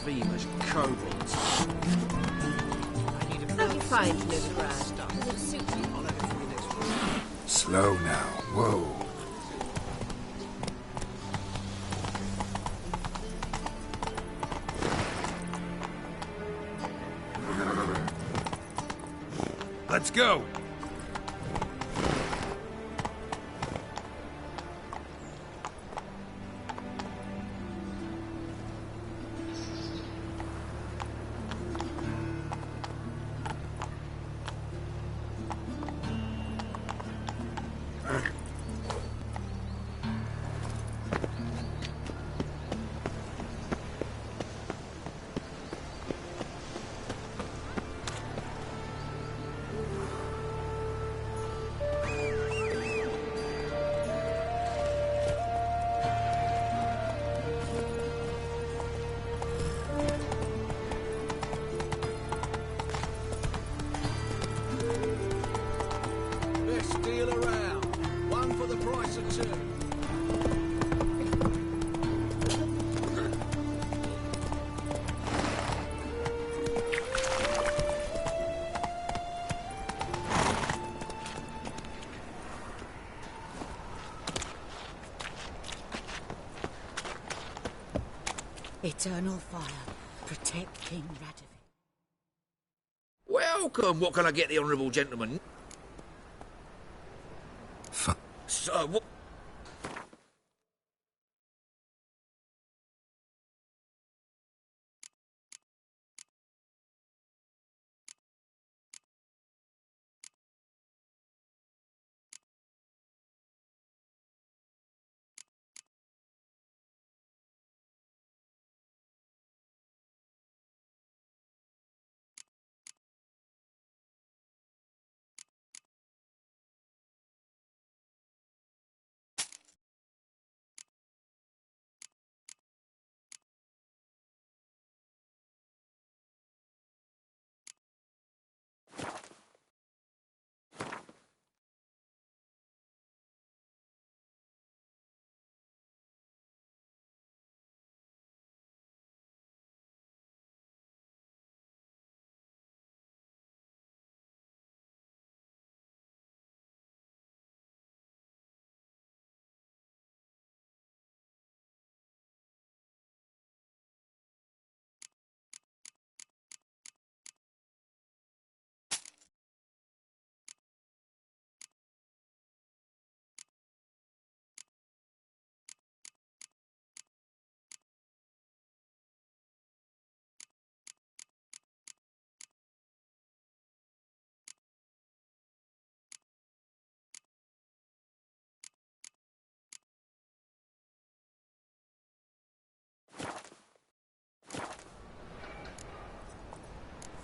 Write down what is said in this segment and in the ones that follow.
blasphemous kobolds. How do you find move around? Does it suit you? Slow now. Whoa. Let's go. Eternal fire, protect King Radovid. Welcome. What can I get the honourable gentleman? So, what?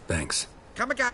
Thanks. Come again.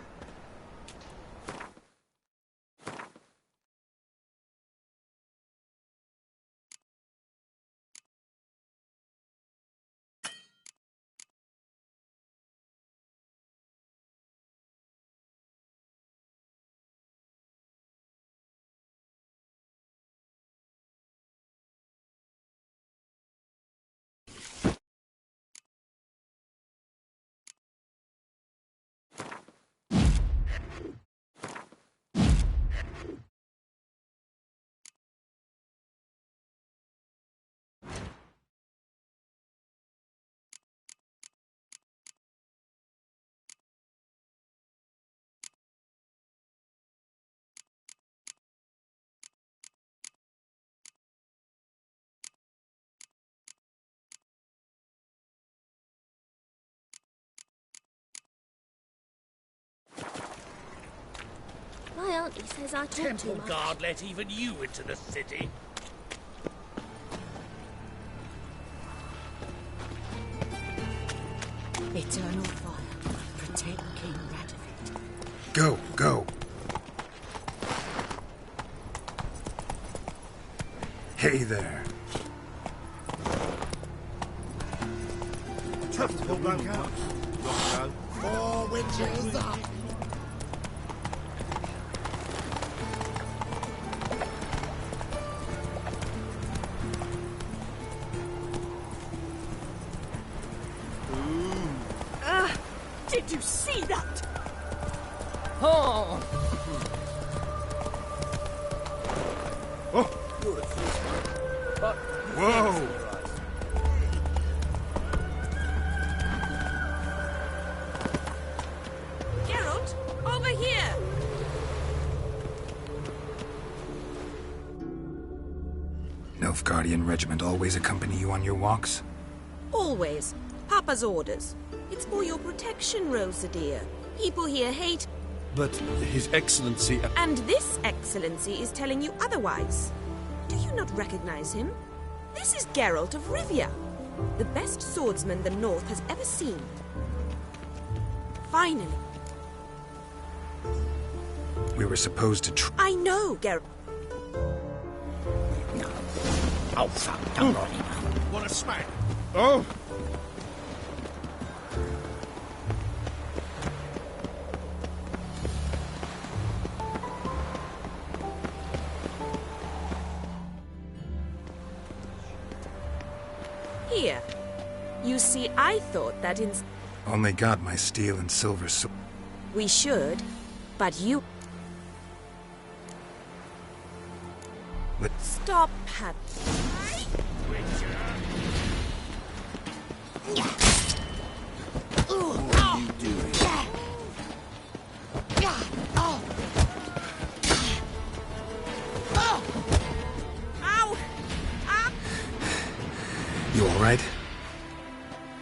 My auntie says I talk too Temple much. Guard let even you into the city. Eternal fire, protect King Radovid. Go, go. Hey there. Temple broke out. Four witches up. Ooh. Nilfgaardian regiment always accompany you on your walks? Always. Papa's orders. It's for your protection, Rosa dear. People here hate... But His Excellency... And this excellency is telling you otherwise. Do you not recognize him? This is Geralt of Rivia, the best swordsman the North has ever seen. Finally. We were supposed to I know, Geralt. Oh, fuck, don't worry. Want a smack? Oh! Here. You see, I thought that in... Only got my steel and silver sword. We should, but you... Stop, Pat. Ow! Ah! You alright?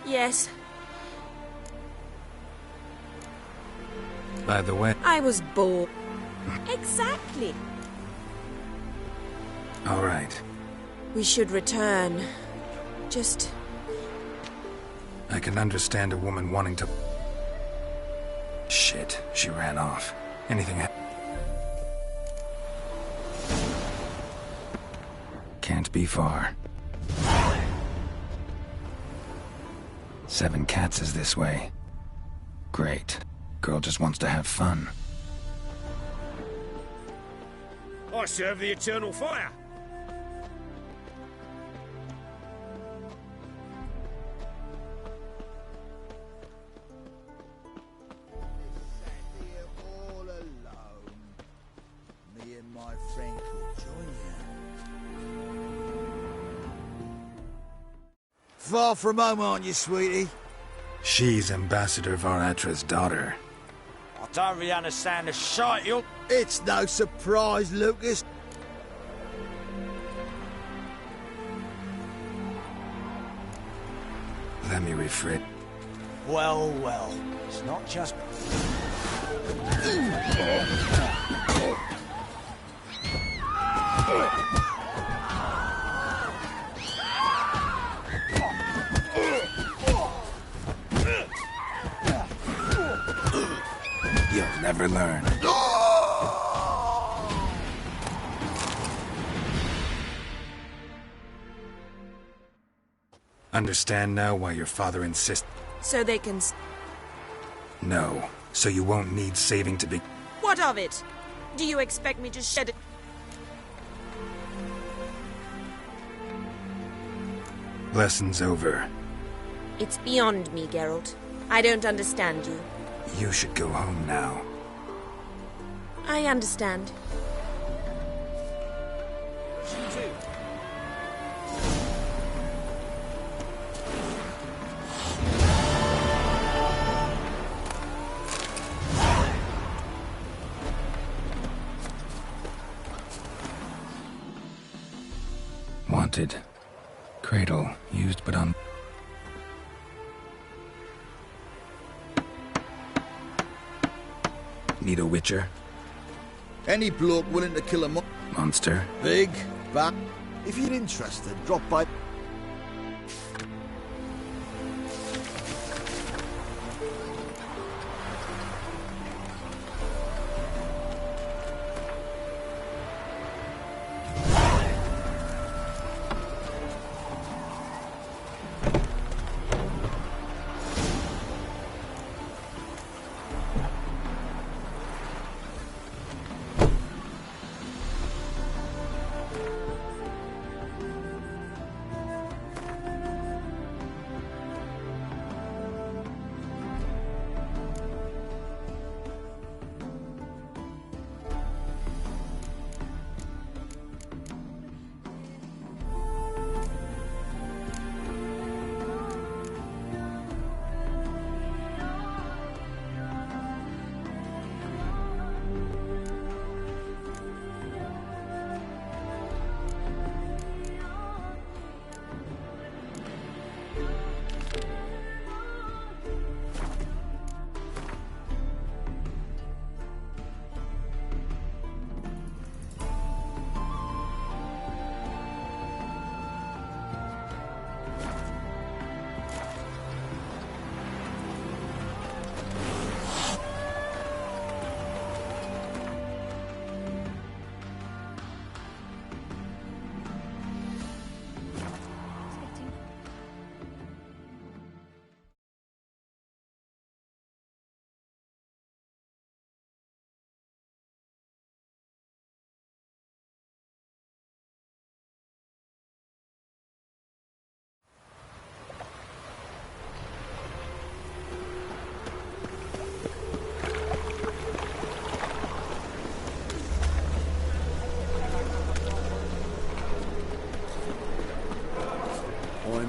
Yes, By the way... I was bored. Exactly. Alright. We should return. Just... I can understand a woman wanting to... Shit, she ran off. Anything Can't be far. 7 Cats is this way. Great. Girl just wants to have fun. I serve the eternal fire. All alone. Me and my friend could join you. Far from home, aren't you, sweetie? She's Ambassador Varatra's daughter. I don't really understand the shite you... It's no surprise, Lucas. Let me rephrase. Well, well. It's not just... You'll never learn. Understand now why your father insists? so they can... No, so you won't need saving to be... What of it? Do you expect me to shed it? Lesson's over. It's beyond me, Geralt. I don't understand you. You should go home now. I understand. Wanted. Cradle, used but un... Need a witcher? Any bloke willing to kill a Monster? big, bad. If you're interested, drop by.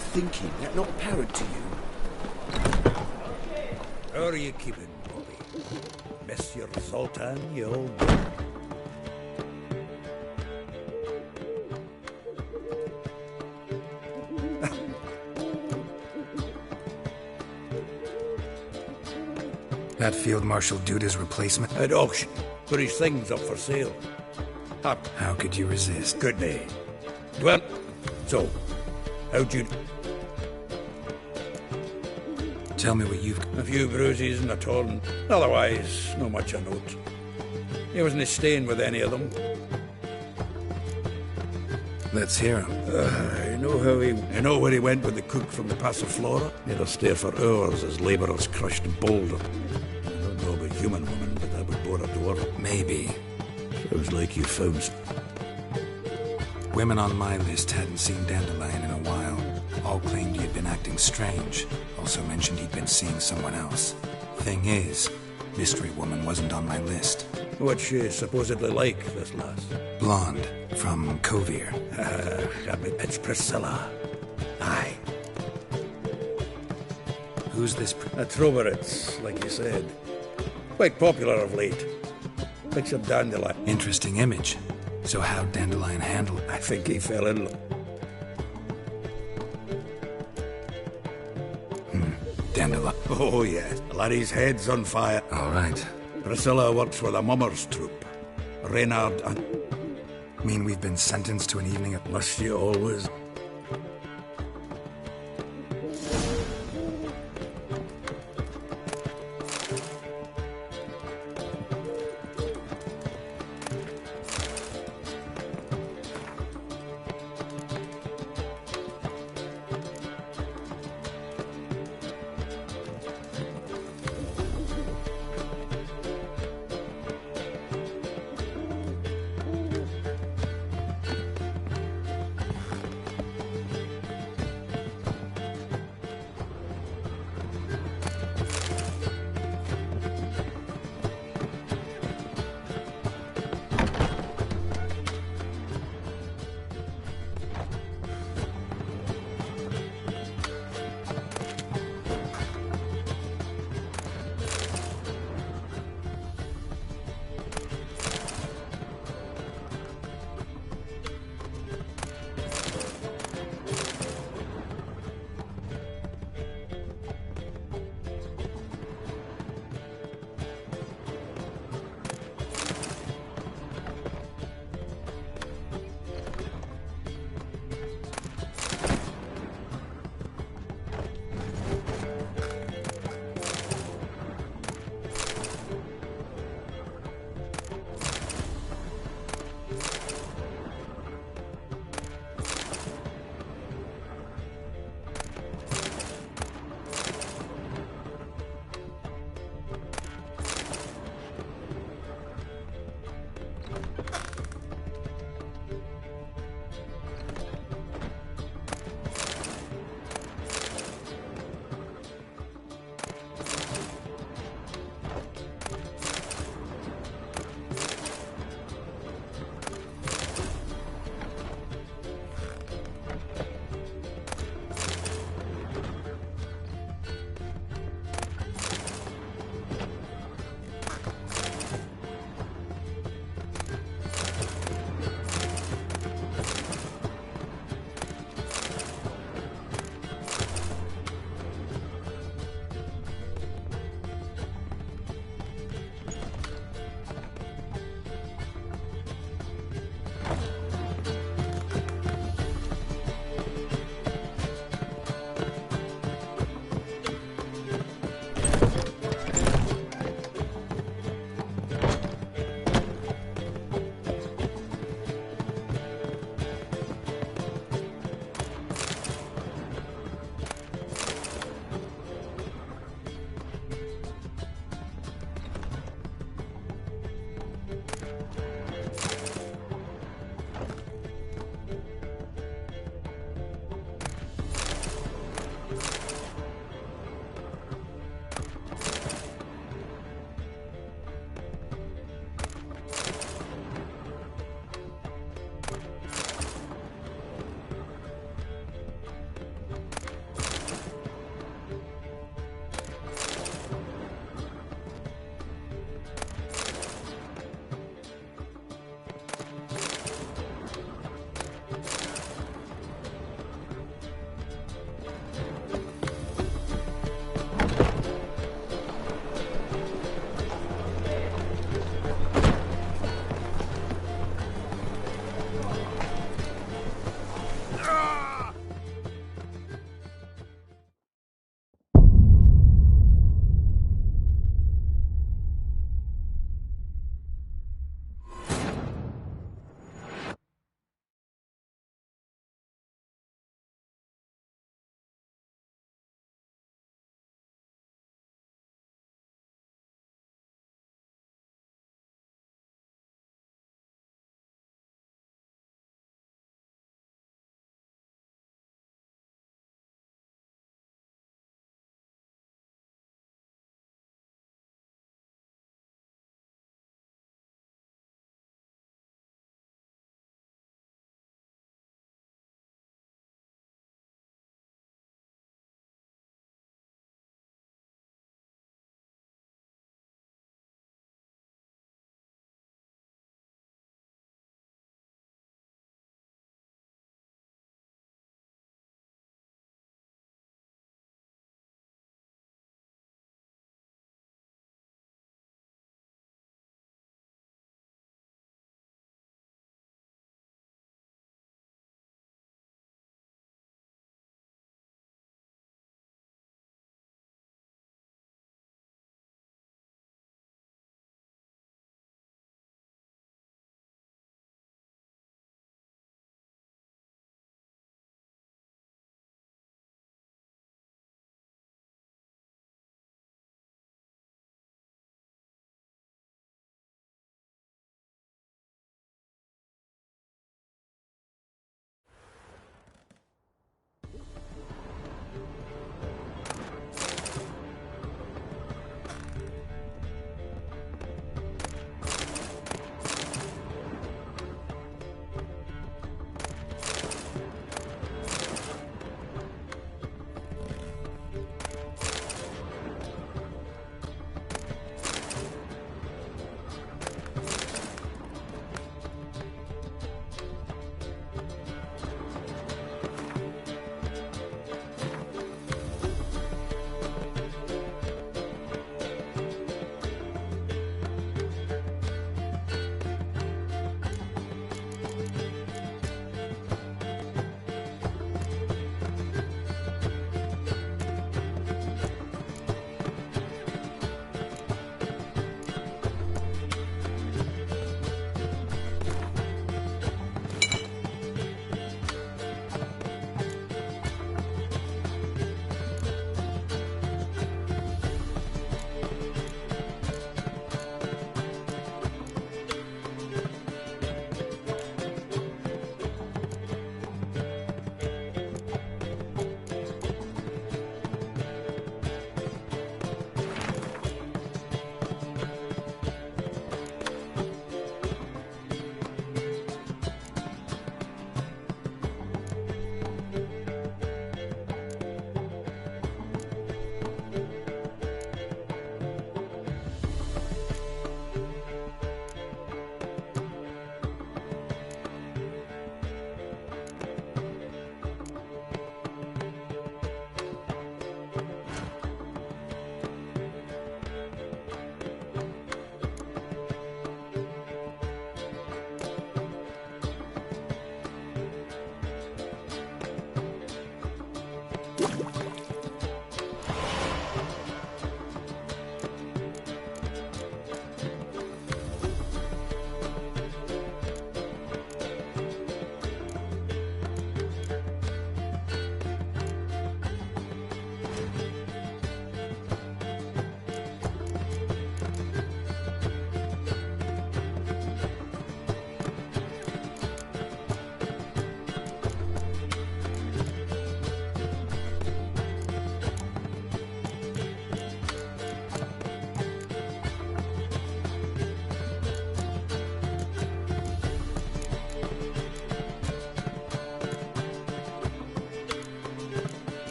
thinking? That not apparent to you? How are you keeping, Bobby? Monsieur Zoltan, you old man. That Field Marshal Duda's replacement? At auction. Put his things up for sale. How could you resist? Couldn't he? Well, so, how'd you... Tell me what you've... A few bruises and a torn. Otherwise, no much a note. He wasn't staying with any of them. Let's hear him. You know where he went with the cook from the Passiflora? He had to stay for hours as labourers crushed Boulder. I don't know about human woman, but that would bore a door. Maybe. Sounds like you found some. Women on my list hadn't seen Dandelion in a while. All claimed he had been acting strange. Also mentioned he'd been seeing someone else. Thing is, Mystery Woman wasn't on my list. What's she supposedly like, this lass? Blonde, from Kovir. It's Priscilla. Aye. Who's this? A Troveritz, like you said. Quite popular of late. Picture Dandelion. Interesting image. So how'd Dandelion handle it? I think he fell in love. Dandelion. Oh, yeah. Laddie's head's on fire. All right. Priscilla works with a mummers troupe. Reynard and... Mean we've been sentenced to an evening of... Must you always...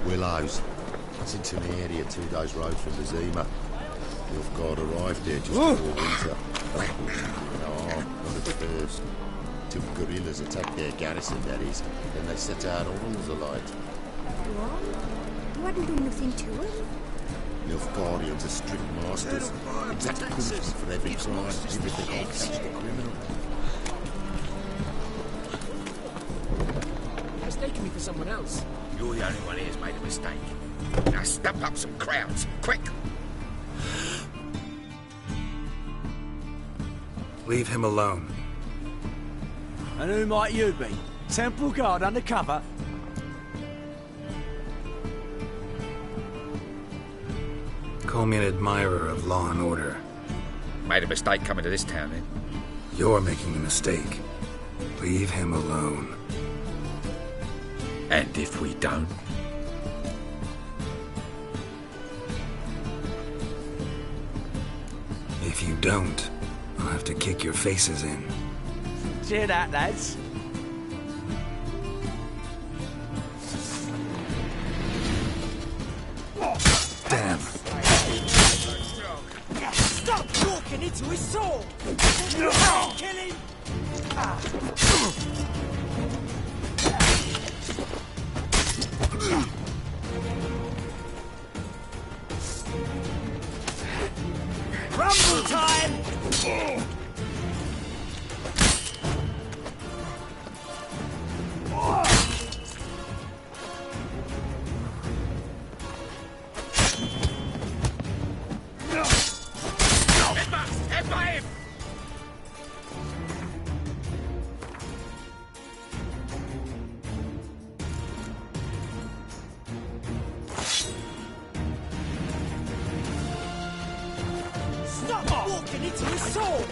Willows. It's into the area 2 days' road from the Zima. Nilfgaard arrived there just before winter. On the first. 2 guerrillas attacked their garrison, that is. Then they set out all alight. What? You hadn't done nothing to it? Nilfgaardians are strict masters. Exact punishment for every crime, even if they can't catch the criminal. Mistaken me for someone else. You're the only one here's made a mistake. Now stump up some crowds, quick! Leave him alone. And who might you be? Temple Guard undercover? Call me an admirer of law and order. Made a mistake coming to this town, then. You're making a mistake. Leave him alone. And if we don't? If you don't, I'll have to kick your faces in. Cheer that, lads. Damn. Stop walking into his sword! Kill him! Rumble time! Stop walking into his sword!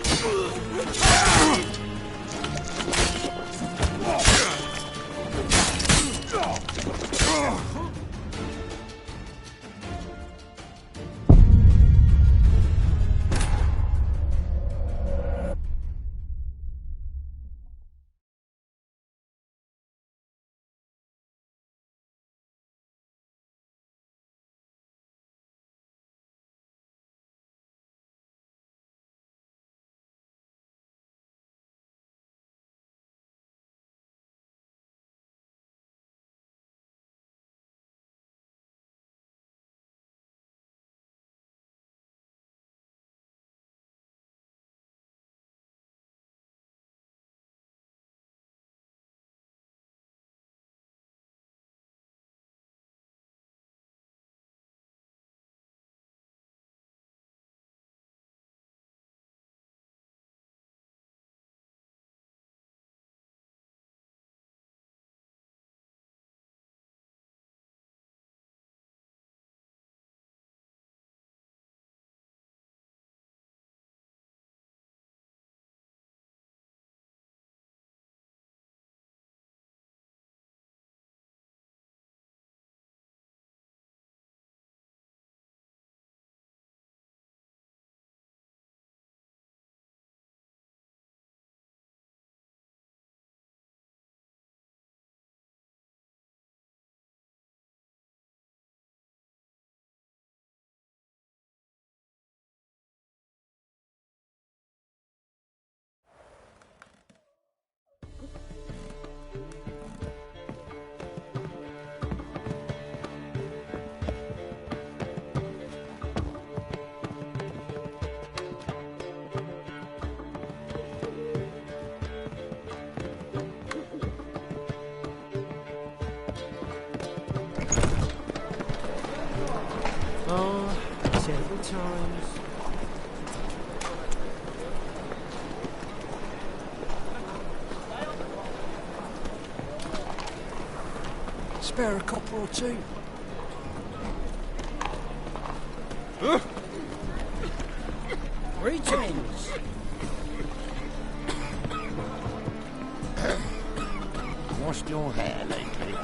Oh, terrible times. Spare a copper or two. Greetings. Washed your hair lately?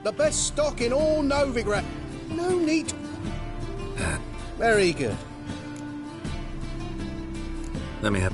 The best stock in all Novigrad. No need. Very good. Let me have...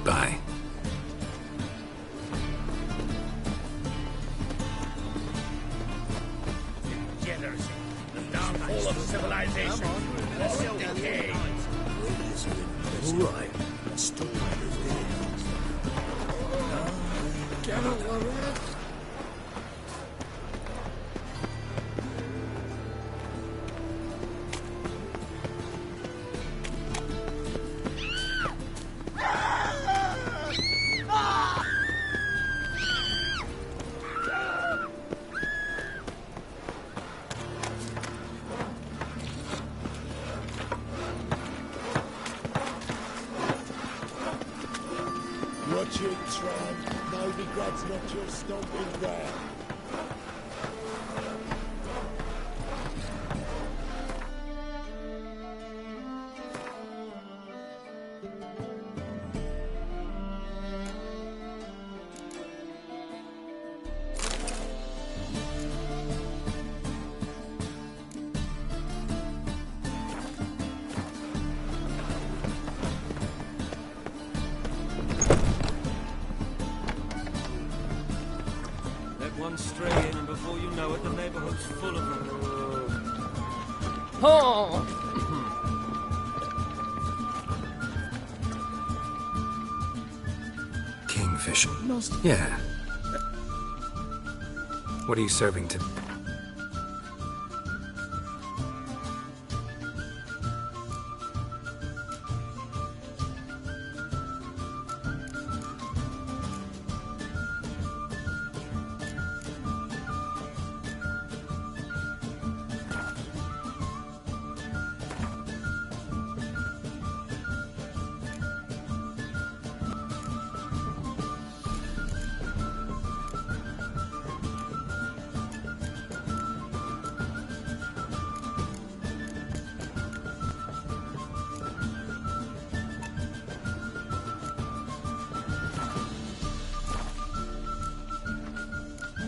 Bye. Degeneracy, the downfall of civilization, the still decay. All right. Stop Watch it, Tron. Novigrad's not your stomping ground. One stray in, and before you know it, the neighborhood's full of them. Oh! Kingfish. Yeah. What are you serving to...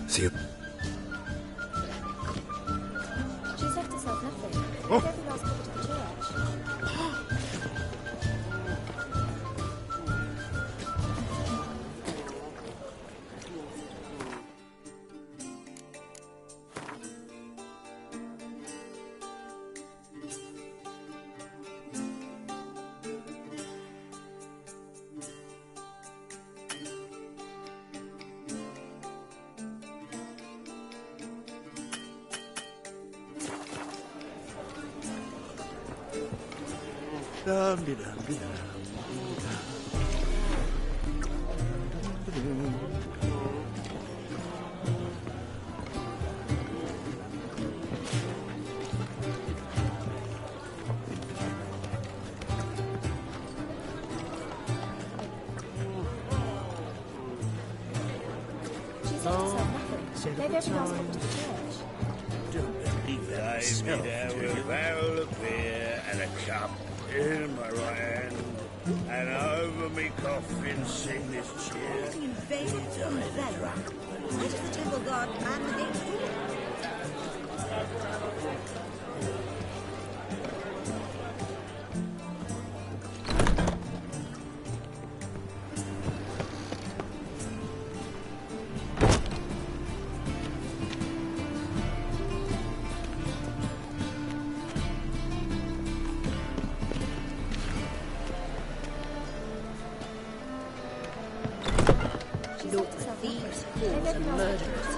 See you. She's left herself nothing. Everything else put to church. Maybe everyone else went to the church. Don't believe that myself, do you? A barrel of beer and a cup in my right hand, and over me coffin sing this cheer. The invaded from Vela. Why does the temple guard man the gates door? Look, thieves, fools, and murderers.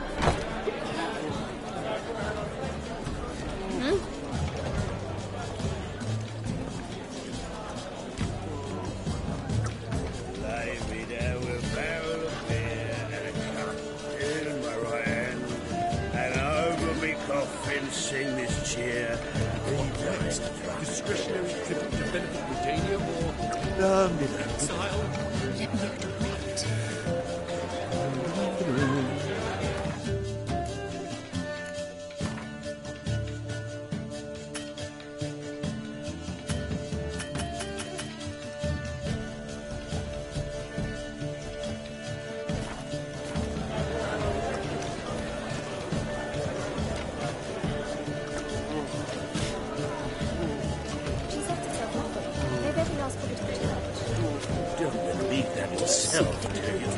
Lay me down with a barrel of beer and a cup in my right hand, and over me coffin sing this cheer. Discretionary tribute to benefit Britannia or exile? Let me out of it. She's left herself nothing. Maybe everyone else put her to the church. Don't believe that yourself, do you?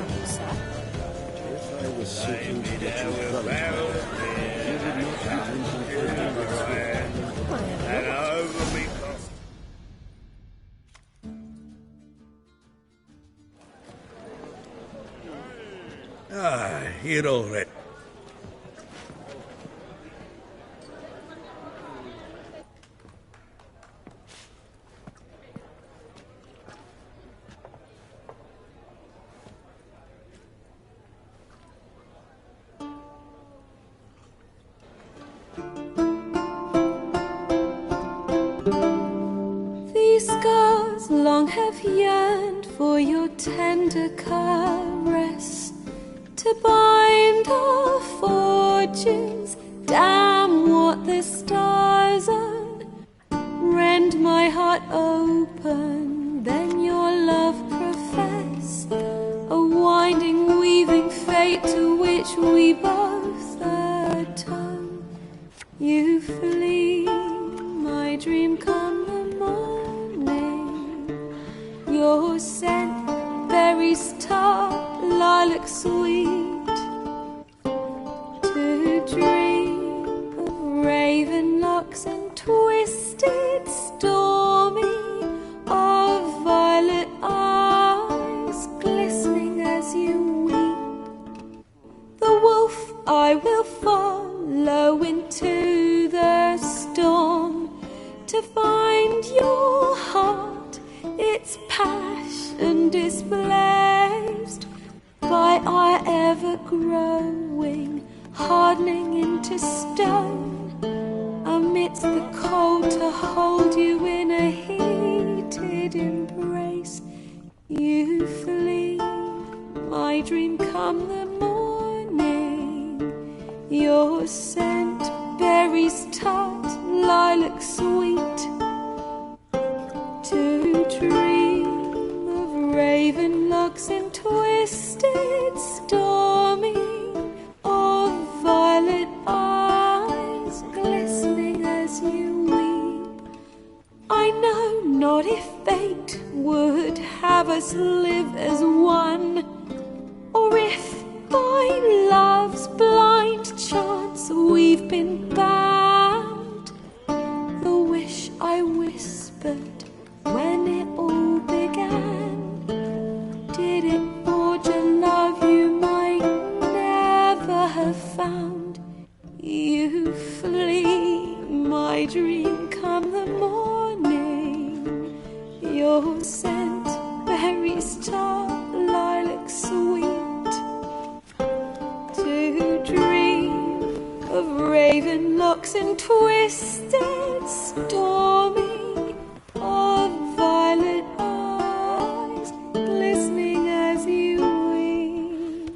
If I was seeking to Lay me get down you with a brother, barrel of beer you would not be drinking in my first right hand, and over me coffin. Here all right. These scars long have yearned for your tender caress, to bind our fortunes. Damn what the stars own. Rend my heart open, then your love profess, a winding, weaving fate to which we both atone. You flee, my dream come the morning. Your scent, berries tart, lilac sweet. To dream of raven locks and twisted, stormy, of violet eyes glistening as you weep. The wolf I will follow into the storm, to find your heart, its passion displaced by our ever-growing, hardening into stone. Amidst the cold, to hold you in a heated embrace. You flee, my dream come the morning. Your scent, berries tart, lilac sweet. To dream of raven locks and twisted, stormy, of violet eyes glistening as you weep. I know not if fate would have us live as one, or if by love's blind chance we've been bound. The wish I whispered when it all began, did it forge a love you might never have found? You flee, my dream come the morning. locks and twisted, stormy, of violet eyes glistening as you weep.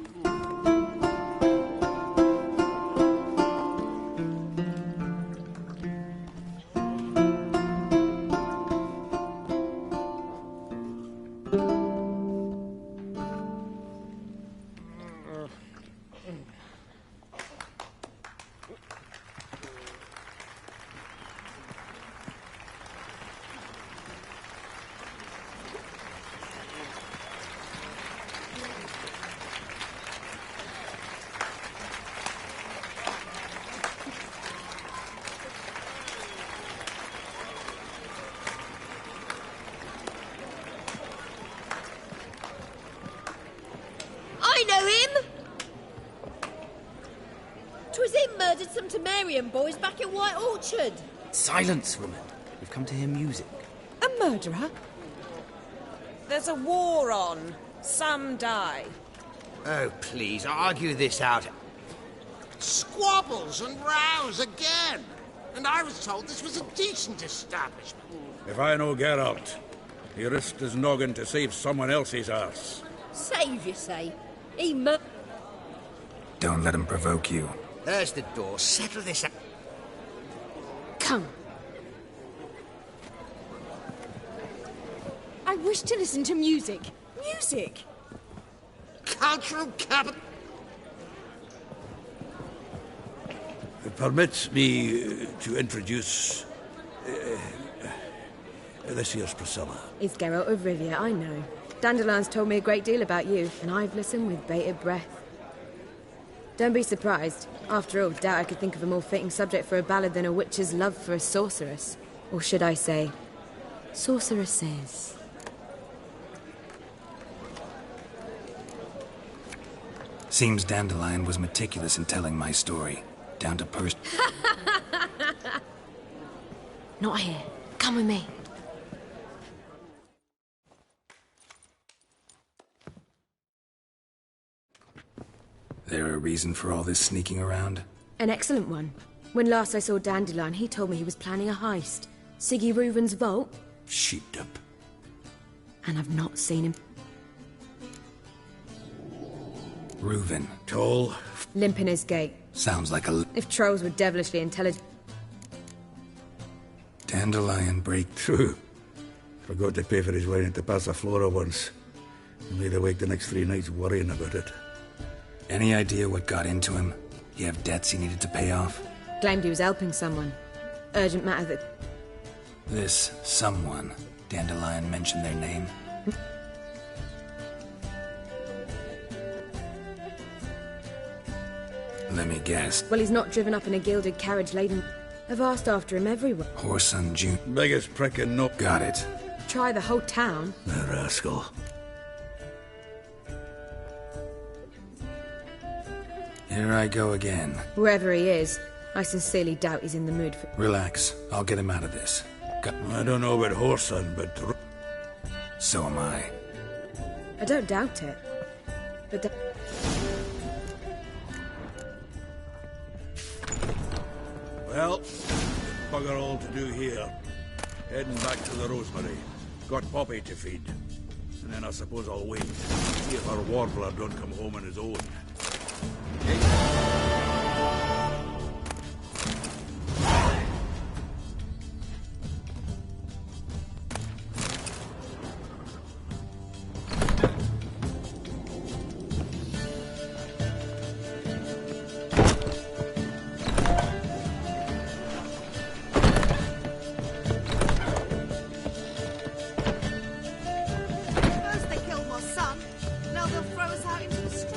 I know him! 'Twas him murdered some Temerian boys back in White Orchard. Silence, woman. We've come to hear music. A murderer? There's a war on. Some die. Oh, please, argue this out. Squabbles and rows again. And I was told this was a decent establishment. If I know Geralt, he risked his noggin to save someone else's arse. Save, you say? He Don't let him provoke you. There's the door. Settle this up. Come. I wish to listen to music. Music! Cultural capital. Permit me to introduce... this here's Priscilla. It's Geralt of Rivia, I know. Dandelion's told me a great deal about you, and I've listened with bated breath. Don't be surprised. After all, doubt I could think of a more fitting subject for a ballad than a witch's love for a sorceress. Or should I say, sorceresses. Seems Dandelion was meticulous in telling my story, down to Not here. Come with me. There a reason for all this sneaking around? An excellent one. When last I saw Dandelion, he told me he was planning a heist. Siggy Reuven's vault. Sheepdip. And I've not seen him. Reuven. Tall. Limp in his gait. Sounds like a... If trolls were devilishly intelligent... Dandelion breakthrough. Forgot to pay for his wine at the Passaflora once. He made awake the next 3 nights worrying about it. Any idea what got into him? You have debts he needed to pay off? Claimed he was helping someone. Urgent matter that... This someone, Dandelion mentioned their name? Let me guess. Well, he's not driven up in a gilded carriage laden... I've asked after him everywhere. Whoreson June. Biggest prick in no... Got it. Try the whole town. The rascal. Here I go again. Wherever he is, I sincerely doubt he's in the mood for... Relax. I'll get him out of this. I don't know about Whoreson, but... So am I. I don't doubt it. But... Well, bugger all to do here. Heading back to the Rosemary. Got Poppy to feed. And then I suppose I'll wait. See if our warbler don't come home on his own. First they killed my son, now they'll throw us out into the street.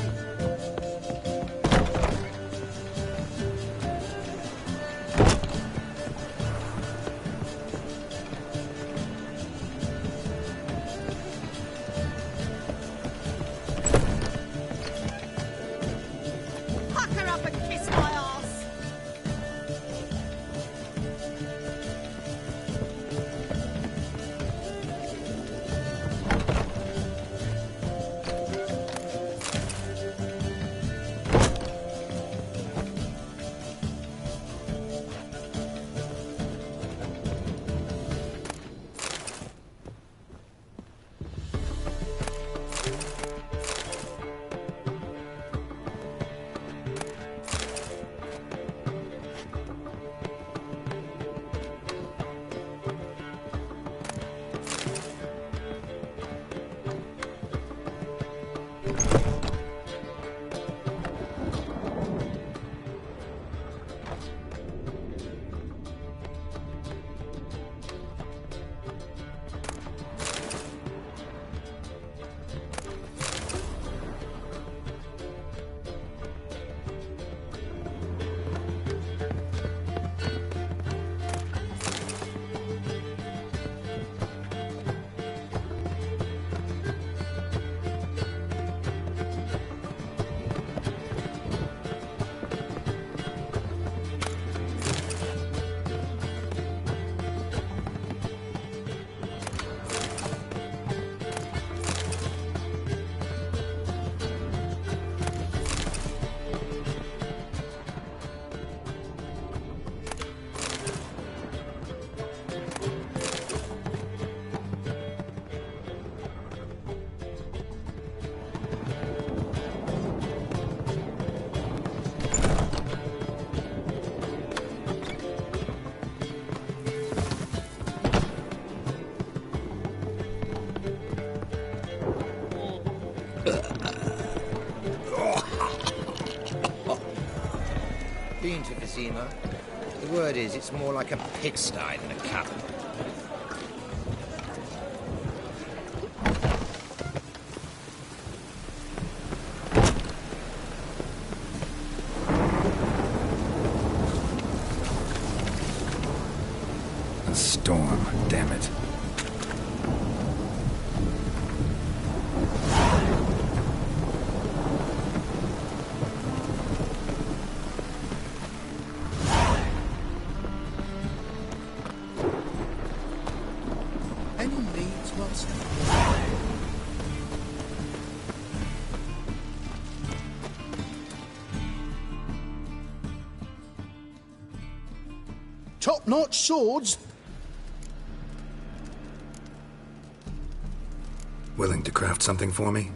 been to Vizima. The word is, it's more like a pigsty than a cabin. A storm, damn it. Any needs, Master? Top-notch swords? Willing to craft something for me?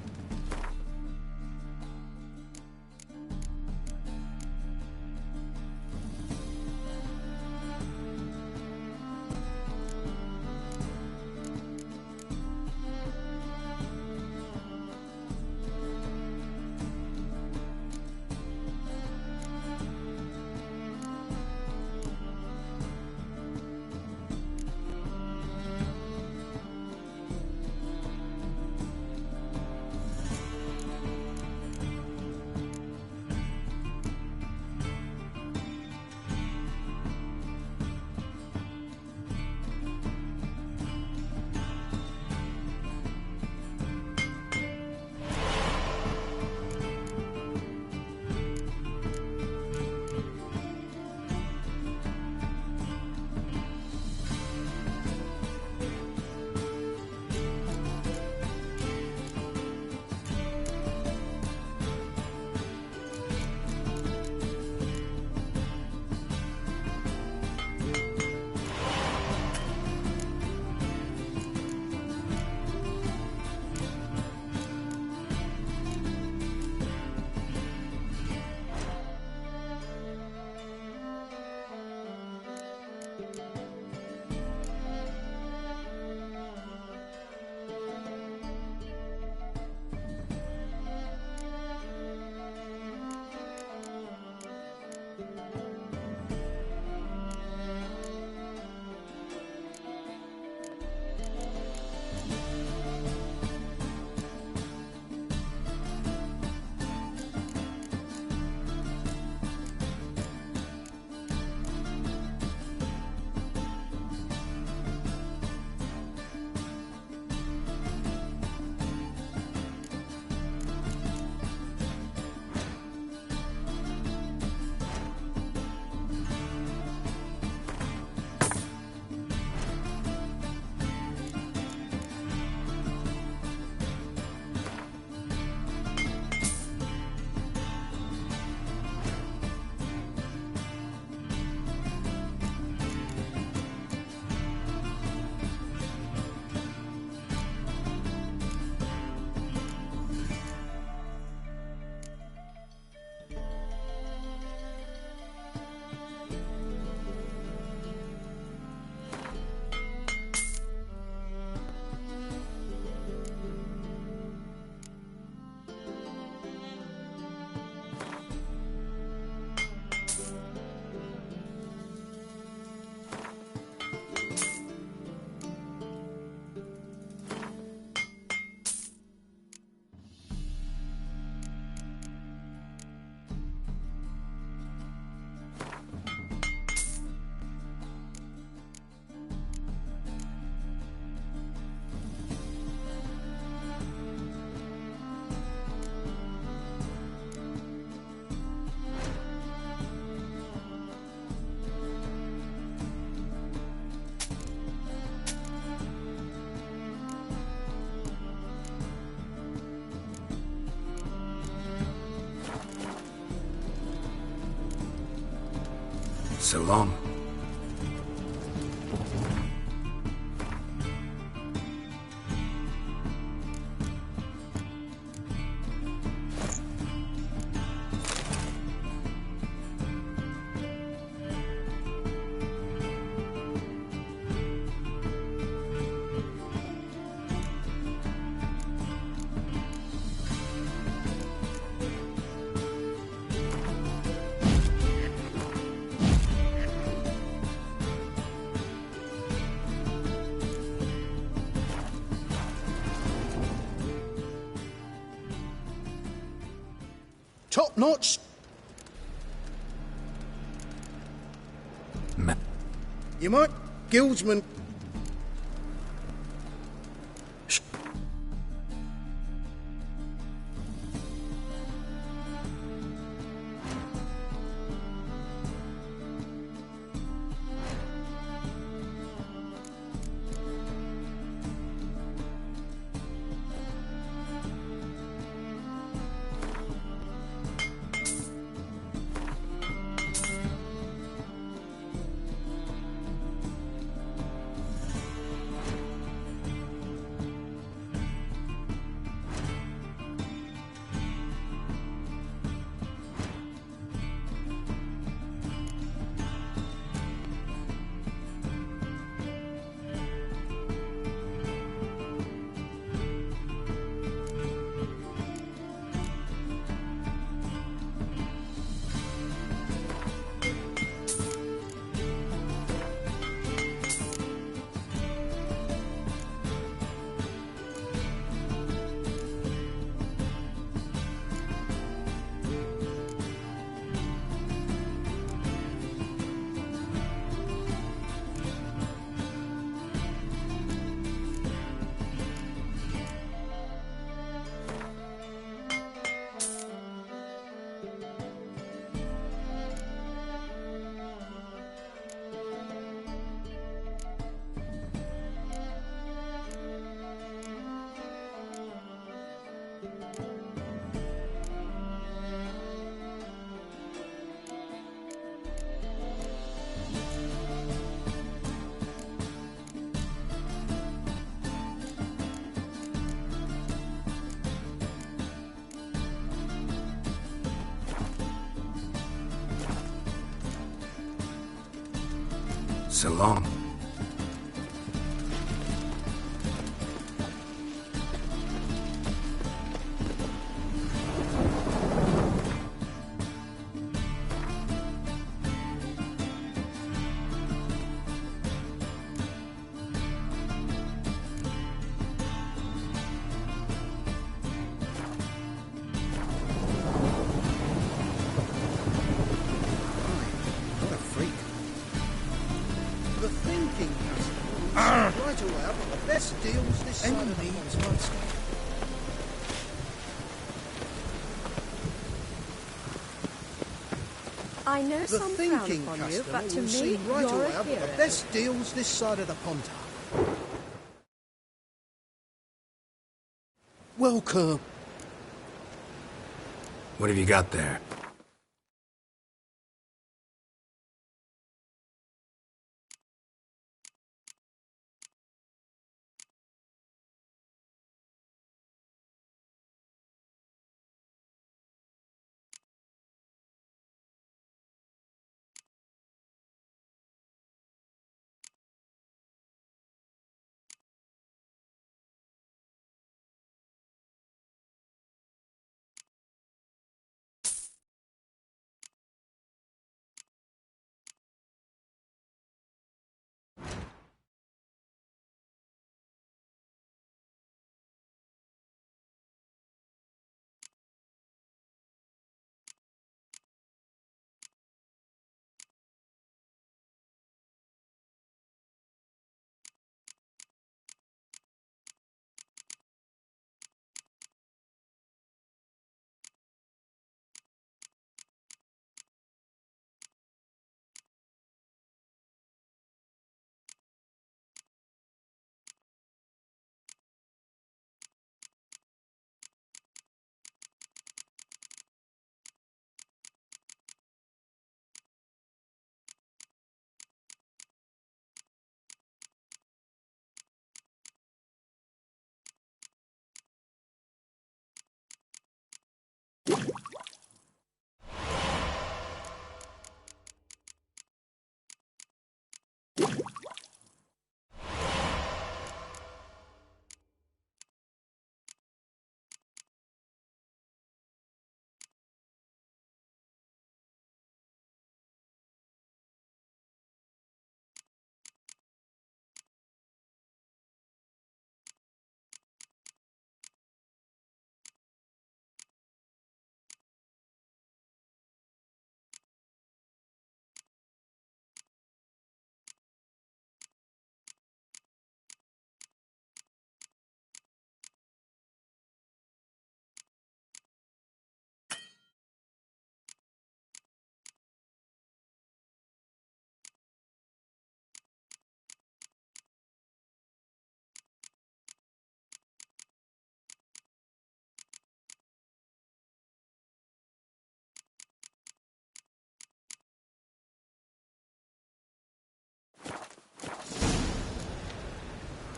So long. top-notch. You might, Guildsman. So long. Right away, I've got the best deals this side of the pond. I know The some frown thinking upon you, customer but to will me, see right you're away a I've got hero. the best deals this side of the pond. Welcome. What have you got there?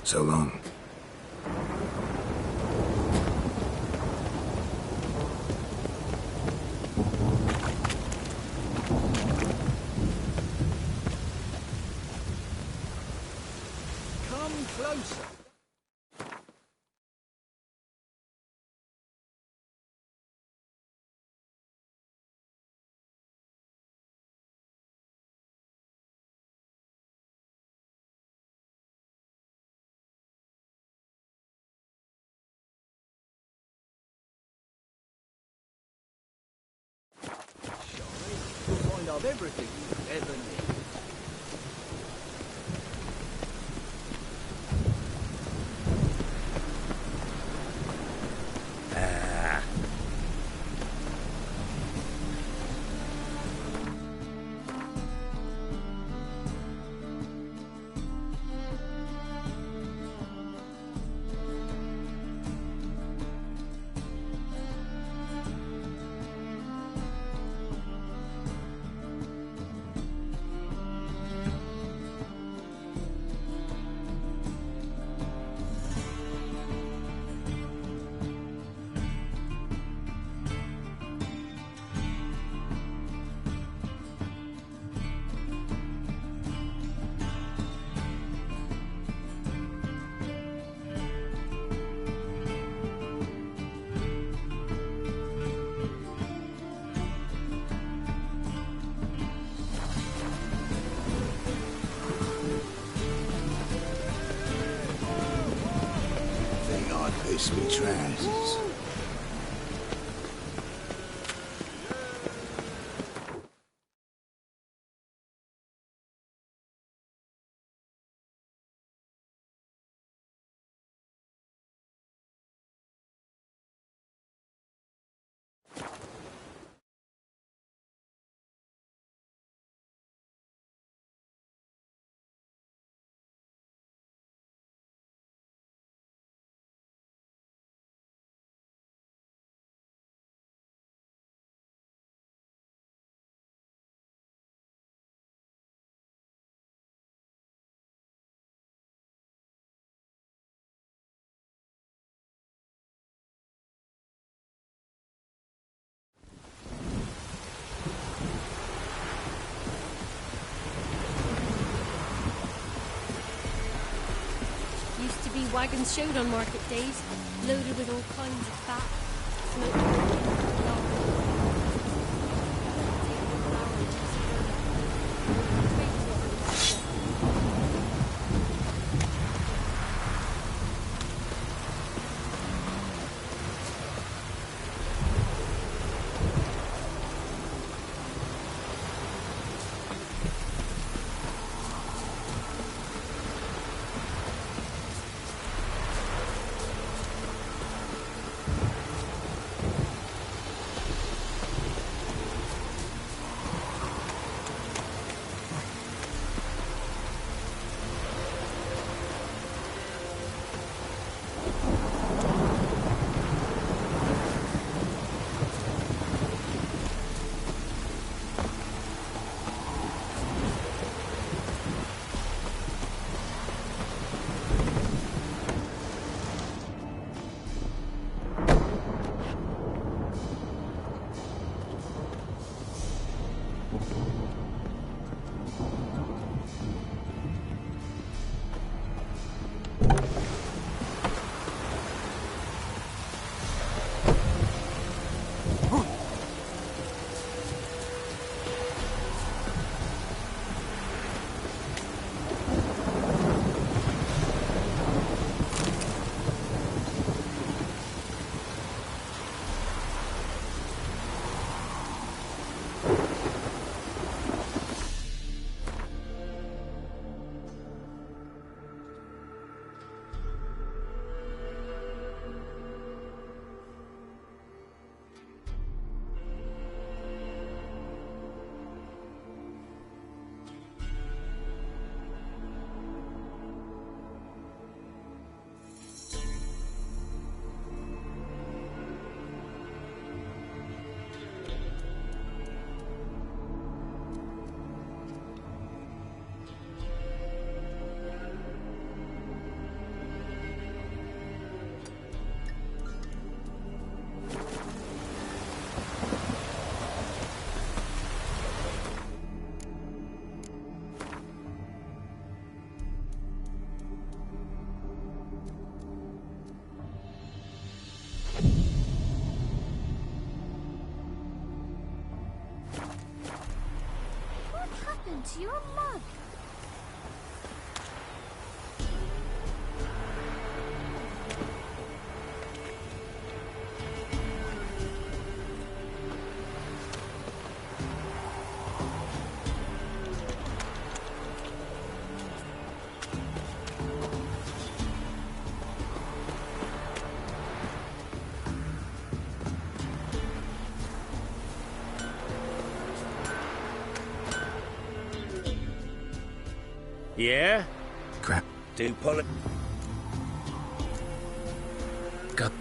So long. Come closer. You'll find out everything you ever need. Piss me trousers. Used to be wagons showed on market days, loaded with all kinds of fat. happened to your mug? Yeah? Crap. Do pull it. Got.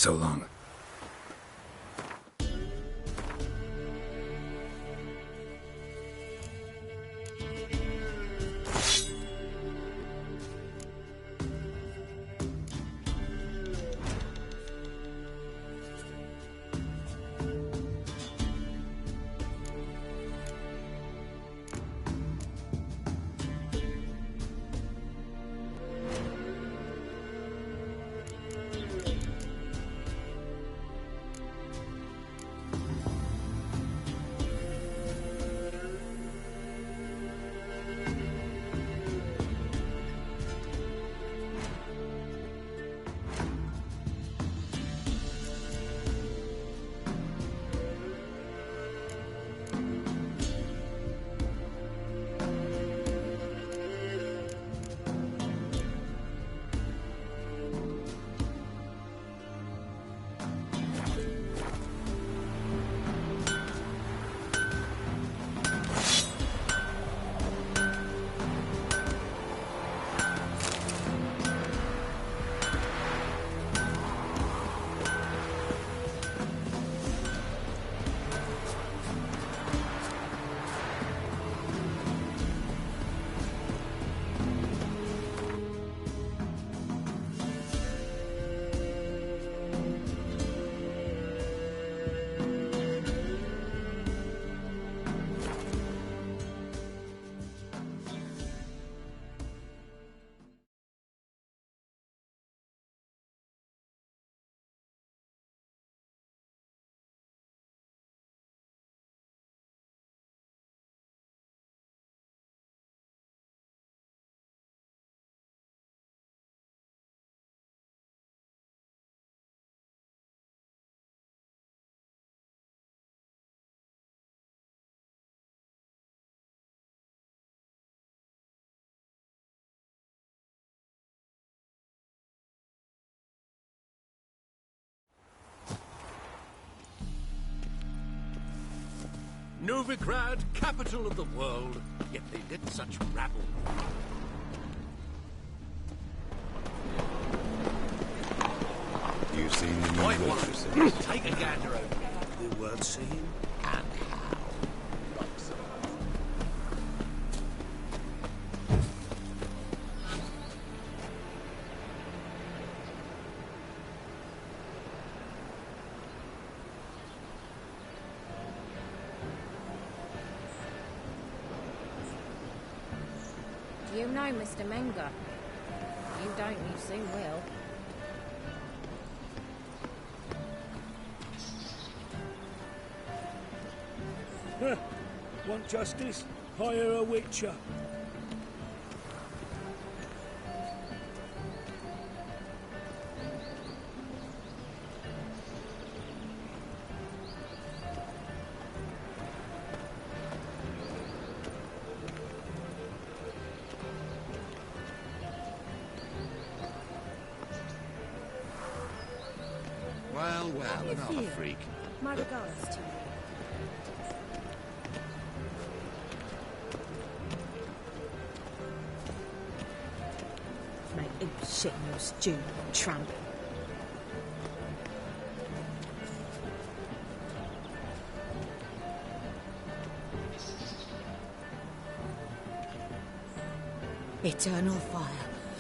So long. Novigrad, capital of the world, yet they let such rabble. You've seen the new Right one. waitresses? Take a gander over there. They weren't seen. And how? Like so. You know Mr. Menger. You don't, you soon will. Huh. Want justice? Hire a witcher. Well, another freak. My regards to you. Make him shit in your stew, tramp. Eternal fire,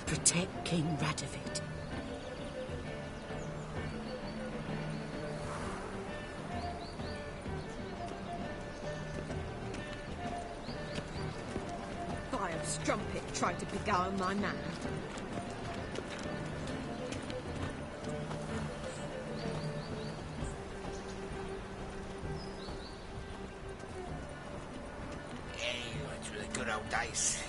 protect King Radovid. Fire strumpet tried to beguile my man. Through the good old days.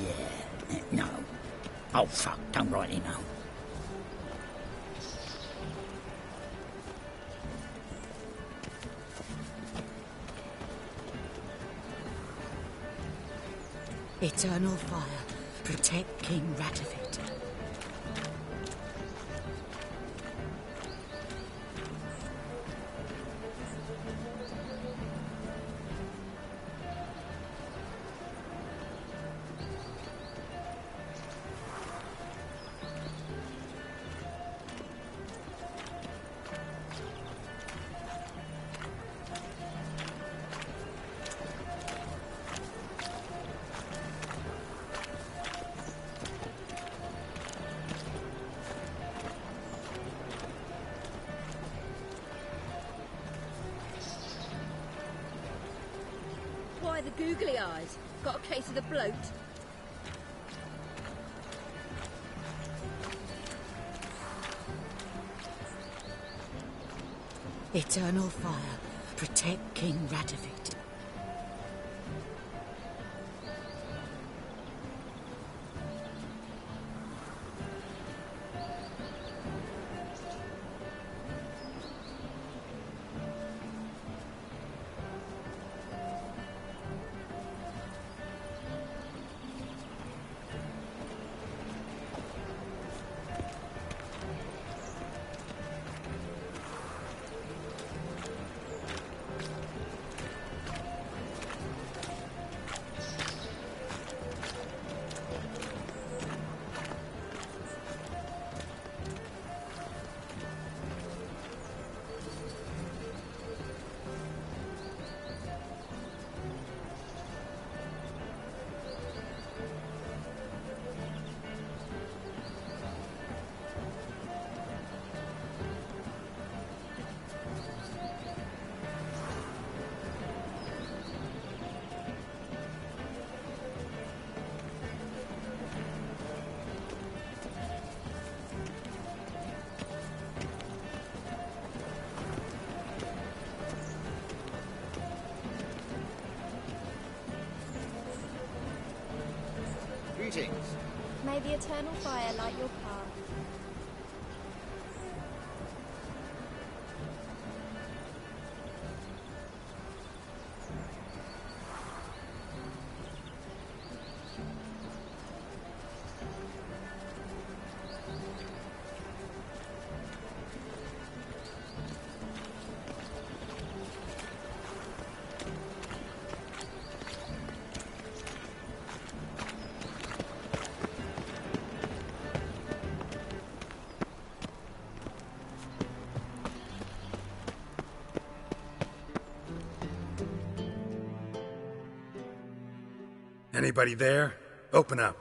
Yeah, no. Oh, fuck, don't rightly know. Eternal fire, protect King Radovid. guy with the googly eyes? Got a case of the bloat? Eternal fire. Protect King Radovid. Greetings. May the eternal fire light your path. Anybody there? Open up.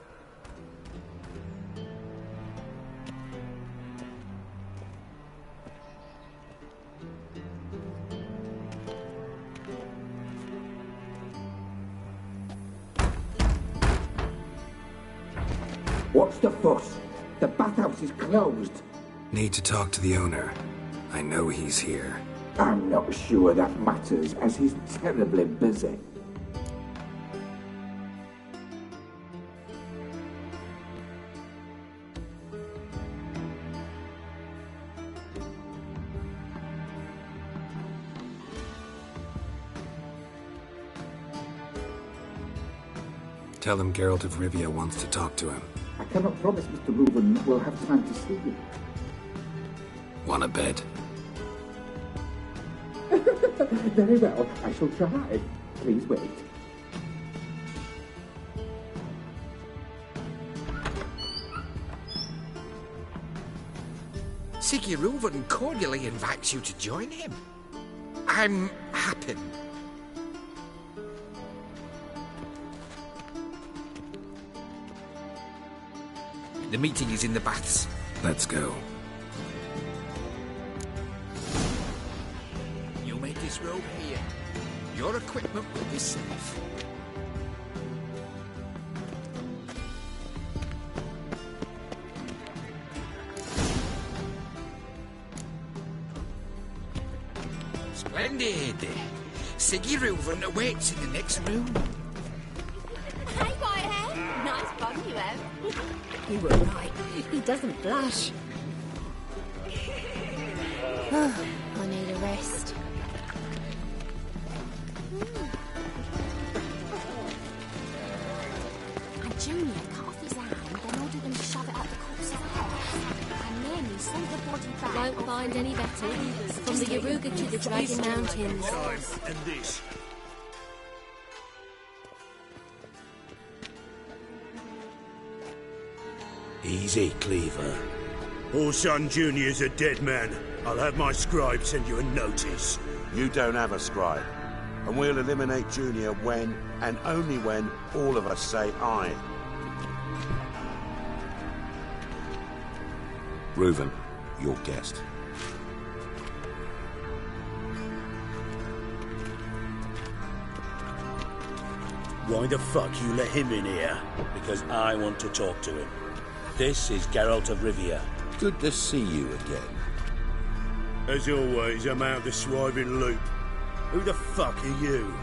What's the fuss? The bathhouse is closed. Need to talk to the owner. I know he's here. I'm not sure that matters, as he's terribly busy. Tell him Geralt of Rivia wants to talk to him. I cannot promise Mr. Reuben will have time to see you. Want a bed? Very well, I shall try. Please wait. Siggy Reuven cordially invites you to join him. I'm happy. The meeting is in the baths. Let's go. You may disrobe here. Your equipment will be safe. Splendid. Siggy Reuven awaits in the next room. Hey, Whitehead. Nice bum you have. You were right. He doesn't blush. I need a rest. And Junior cut off his hand, then ordered them to shove it up the corpse's ass. And nearly sent the body back. Won't find any better. From the Yaruga to the Dragon Mountains. Time and this. Easy, Cleaver. Orson Jr.'s a dead man. I'll have my scribe send you a notice. You don't have a scribe. And we'll eliminate Junior when, and only when, all of us say aye. Reuven, your guest. Why the fuck you let him in here? Because I want to talk to him. This is Geralt of Rivia. Good to see you again. As always, I'm out the swiving loop. Who the fuck are you?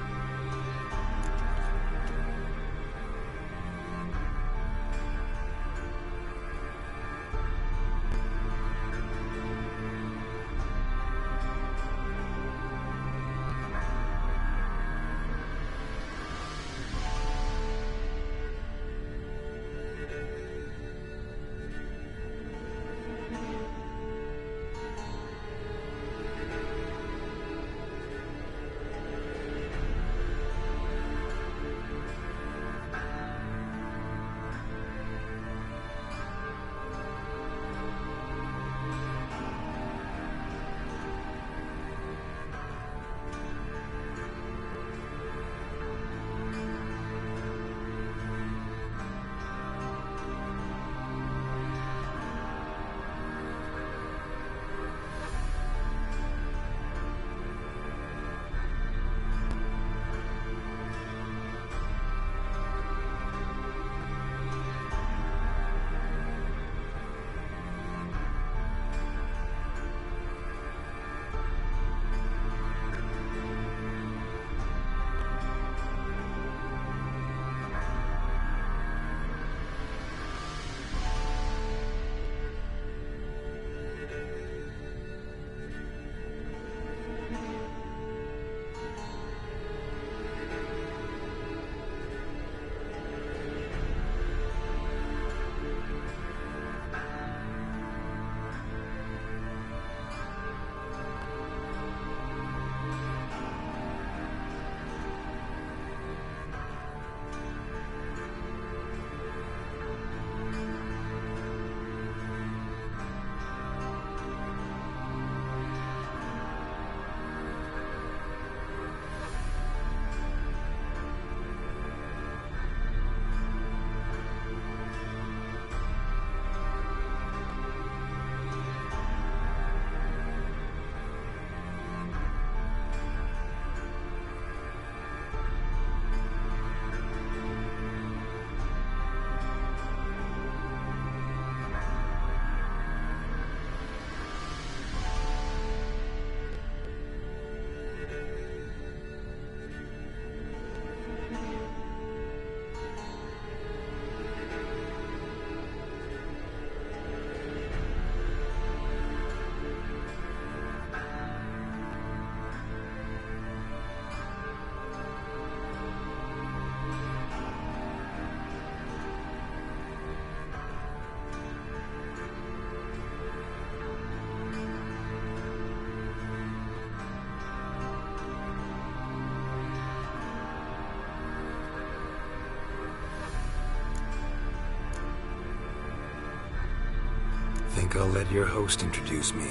Think I'll let your host introduce me.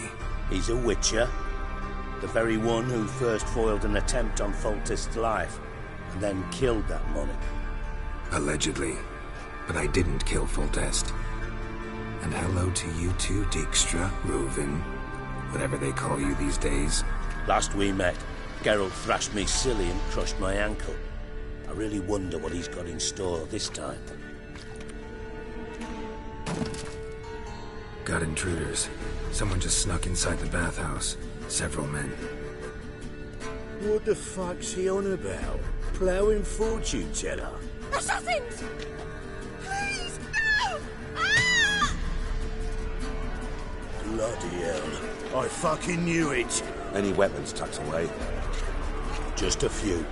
He's a witcher. The very one who first foiled an attempt on Foltest's life, and then killed that monarch. Allegedly. But I didn't kill Foltest. And hello to you too, Dijkstra, Rovin, whatever they call you these days. Last we met, Geralt thrashed me silly and crushed my ankle. I really wonder what he's got in store this time. Got intruders. Someone just snuck inside the bathhouse. Several men. What the fuck's he on about? Ploughing fortune teller? Assassins! Please, no! Ah! Bloody hell. I fucking knew it. Any weapons tucked away? Just a few.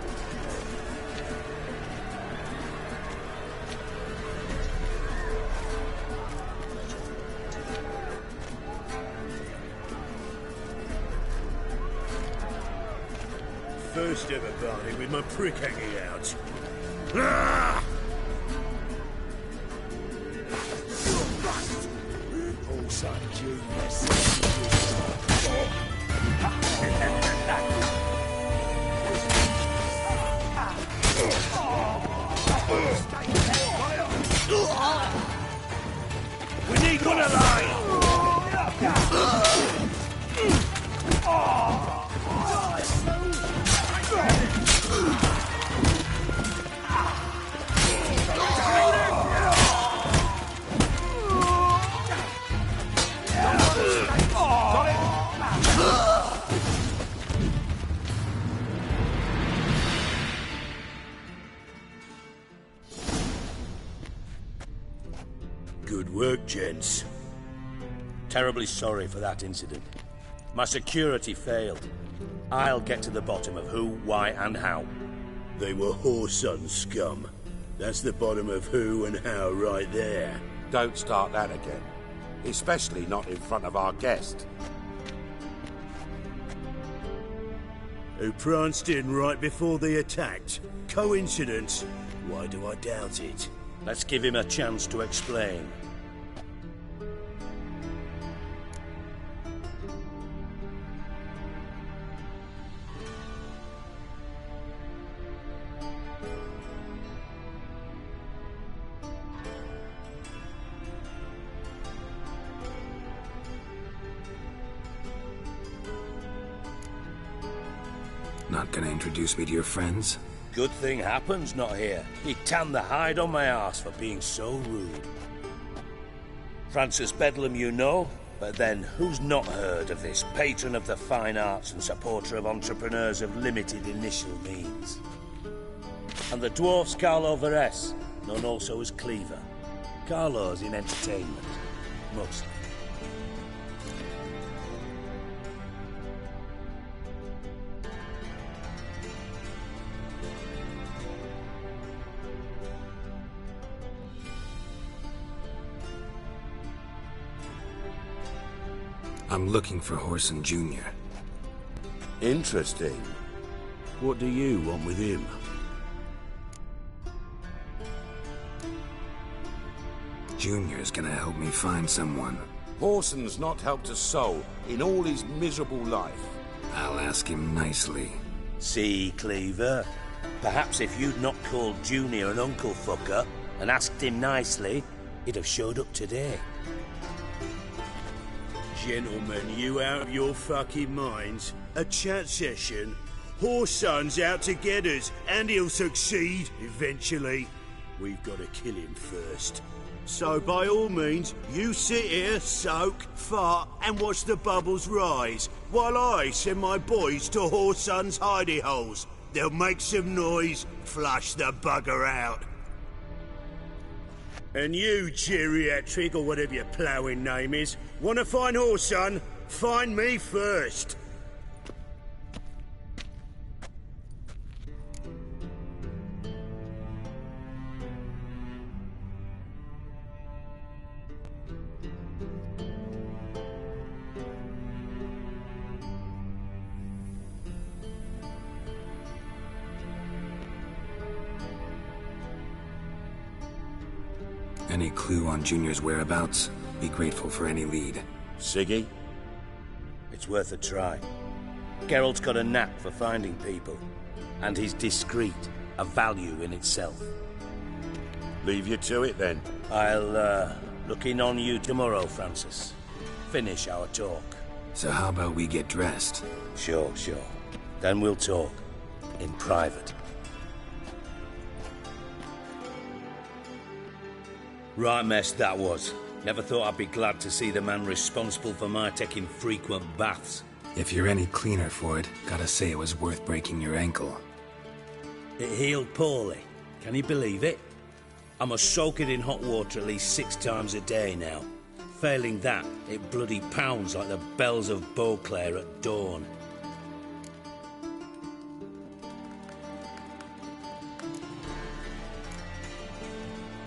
First ever party with my prick hanging out. Ah! Also, genius. We need one alive! Good work, gents. Terribly sorry for that incident. My security failed. I'll get to the bottom of who, why, and how. They were whoreson scum. That's the bottom of who and how right there. Don't start that again. Especially not in front of our guest. Who pranced in right before they attacked. Coincidence? Why do I doubt it? Let's give him a chance to explain. Not gonna introduce me to your friends? Good thing Happen's not here. He tanned the hide on my ass for being so rude. Francis Bedlam you know, but then who's not heard of this patron of the fine arts and supporter of entrepreneurs of limited initial means? And the dwarf's Carlo Veres, known also as Cleaver. Carlo's in entertainment, mostly. I'm looking for Horson Jr. Interesting. What do you want with him? Junior's gonna help me find someone. Horson's not helped a soul in all his miserable life. I'll ask him nicely. See, Cleaver? Perhaps if you'd not called Junior an uncle fucker and asked him nicely, he'd have showed up today. Gentlemen, you out of your fucking minds? A chat session? Horson's out to get us, and he'll succeed, eventually. We've got to kill him first. So by all means, you sit here, soak, fart, and watch the bubbles rise, while I send my boys to Horson's hidey holes. They'll make some noise, flush the bugger out. And you, geriatric, or whatever your ploughing name is, want to find Horson? Find me first. Any clue on Junior's whereabouts? Be grateful for any lead. Siggy? It's worth a try. Geralt's got a knack for finding people. And he's discreet, a value in itself. Leave you to it, then. I'll, look in on you tomorrow, Francis. Finish our talk. So how about we get dressed? Sure. Then we'll talk. In private. Right mess that was. Never thought I'd be glad to see the man responsible for my taking frequent baths. If you're any cleaner for it, gotta say it was worth breaking your ankle. It healed poorly. Can you believe it? I must soak it in hot water at least 6 times a day now. Failing that, it bloody pounds like the bells of Beauclair at dawn.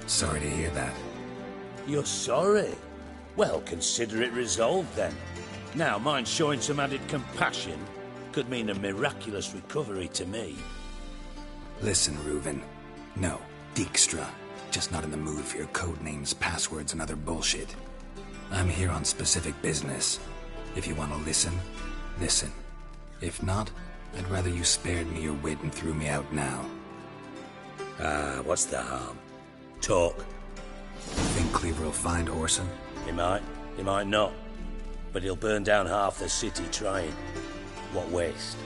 Sorry to hear that. You're sorry? Well, consider it resolved then. Now, mind showing some added compassion could mean a miraculous recovery to me. Listen, Reuven. No, Dijkstra. Just not in the mood for your code names, passwords, and other bullshit. I'm here on specific business. If you want to listen, listen. If not, I'd rather you spared me your wit and threw me out now. What's the harm? Talk. Think Cleaver will find Horson? He might not. But he'll burn down half the city trying. What waste.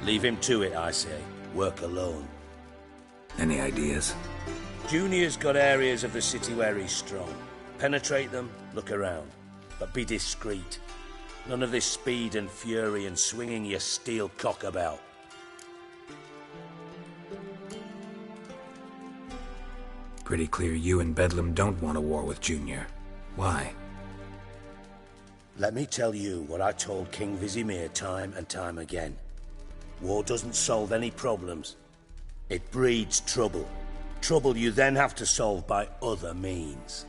Leave him to it, I say. Work alone. Any ideas? Junior's got areas of the city where he's strong. Penetrate them, look around. But be discreet. None of this speed and fury and swinging your steel cock about. Pretty clear you and Bedlam don't want a war with Junior. Why? Let me tell you what I told King Vizimir time and time again. War doesn't solve any problems. It breeds trouble. Trouble you then have to solve by other means.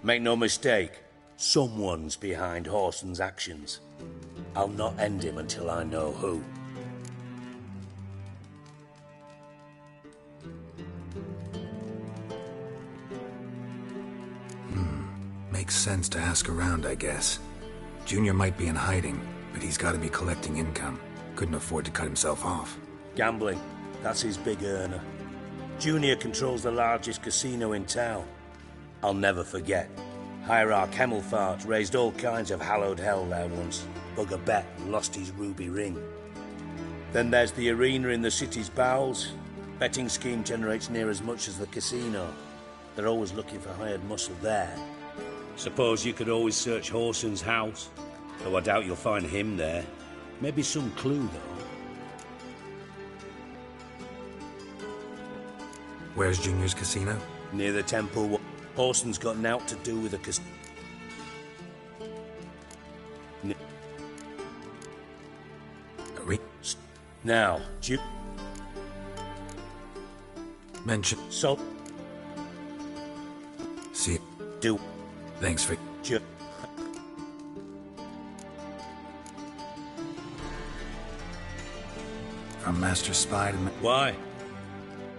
Make no mistake, someone's behind Whoreson's actions. I'll not end him until I know who. Makes sense to ask around, I guess. Junior might be in hiding, but he's got to be collecting income. Couldn't afford to cut himself off. Gambling. That's his big earner. Junior controls the largest casino in town. I'll never forget. Hierarch Hemmelfart raised all kinds of hallowed hell there once. Bugger bet and lost his ruby ring. Then there's the arena in the city's bowels. Betting scheme generates near as much as the casino. They're always looking for hired muscle there. Suppose you could always search Whoreson's house. Though I doubt you'll find him there. Maybe some clue, though. Where's Junior's casino? Near the temple. Whoreson's got naught to do with the casino. Now, mention. So. See. Do. Thanks for. From Master Spy to. Why?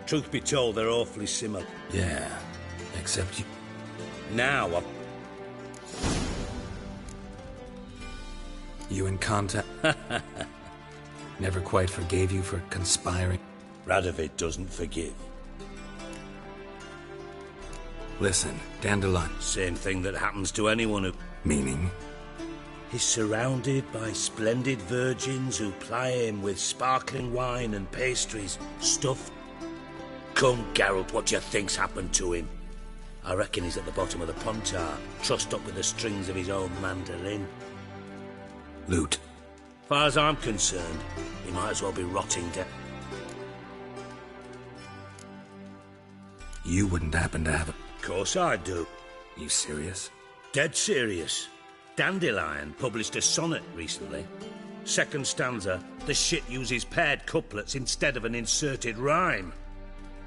Truth be told, they're awfully similar. Yeah, except you. Now, You in contact? Never quite forgave you for conspiring. Radovid doesn't forgive. Listen, Dandelion. Same thing that happens to anyone who... Meaning? He's surrounded by splendid virgins who ply him with sparkling wine and pastries, stuffed. Come, Geralt, what do you think's happened to him? I reckon he's at the bottom of the Pontar, trussed up with the strings of his own mandolin. Loot. Far as I'm concerned, he might as well be rotting dead. You wouldn't happen to have a... Of course I do. You serious? Dead serious. Dandelion published a sonnet recently. Second stanza, the shit uses paired couplets instead of an inserted rhyme.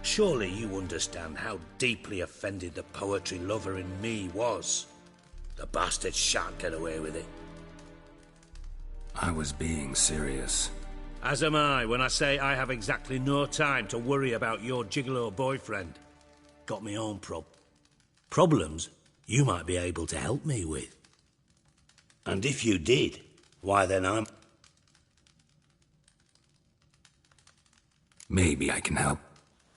Surely you understand how deeply offended the poetry lover in me was. The bastard shan't get away with it. I was being serious. As am I when I say I have exactly no time to worry about your gigolo boyfriend. Got me own problems you might be able to help me with. And if you did, why then I'm... Maybe I can help.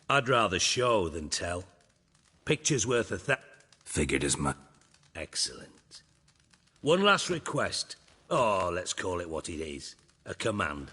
I'd rather show than tell. Picture's worth a Figured as much. Excellent. One last request. Oh, let's call it what it is. A command.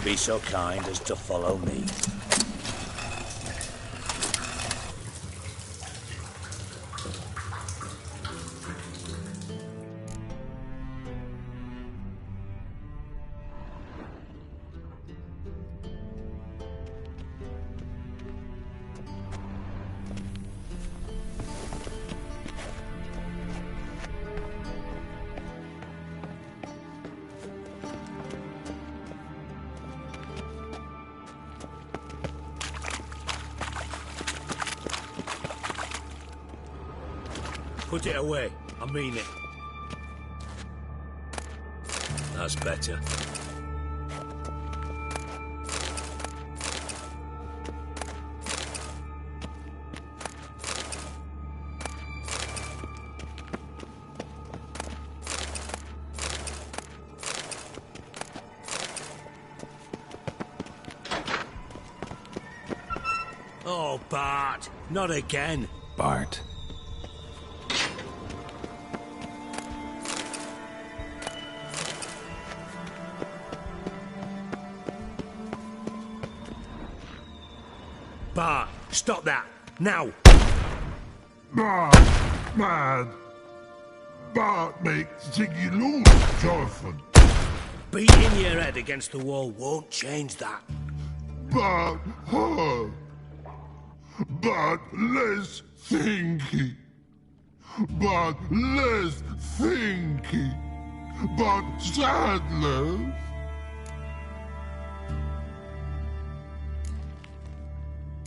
Be so kind as to follow me. Put it away. I mean it. That's better. Oh, Bart. Not again. Bart. Bart, stop that! Now! Mad. Bart makes Ziggy lose, Jonathan. Beating your head against the wall won't change that. But her. But less thinky. But less thinky. But sadness.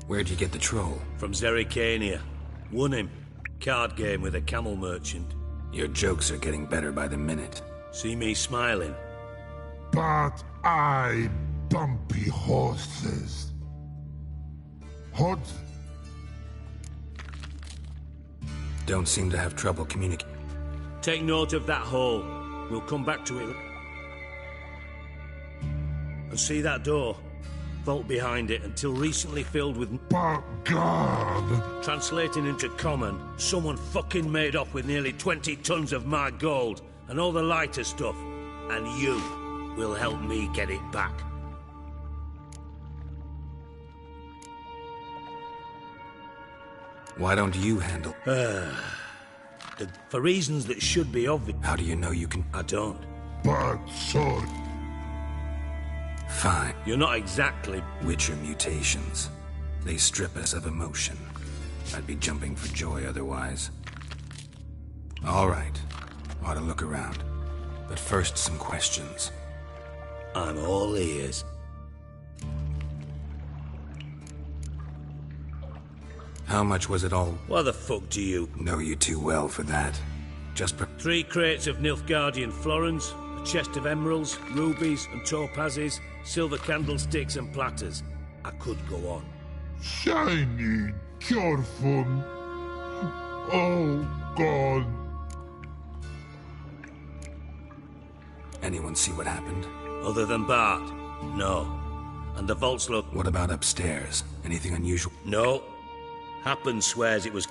Where'd you get the troll? From Zerrikania. Won him. Card game with a camel merchant. Your jokes are getting better by the minute. See me smiling? But I bumpy horses. Hot. Don't seem to have trouble communicating. Take note of that hole. We'll come back to it. And see that door? Vault behind it until recently filled with... But God! Translating into common, someone fucking made off with nearly 20 tons of my gold and all the lighter stuff. And you will help me get it back. Why don't you handle... For reasons that should be obvious. How do you know you can... I don't. But sorry. Fine. You're not exactly... Witcher mutations. They strip us of emotion. I'd be jumping for joy otherwise. All right. Ought to look around. But first, some questions. I'm all ears. How much was it all? Why the fuck do you... Know you too well for that. Just 3 crates of Nilfgaardian florins, a chest of emeralds, rubies and topazes, silver candlesticks and platters. I could go on. Shiny, careful. Oh, God. Anyone see what happened? Other than Bart? No. And the vaults look... What about upstairs? Anything unusual? No. Happen swears it was...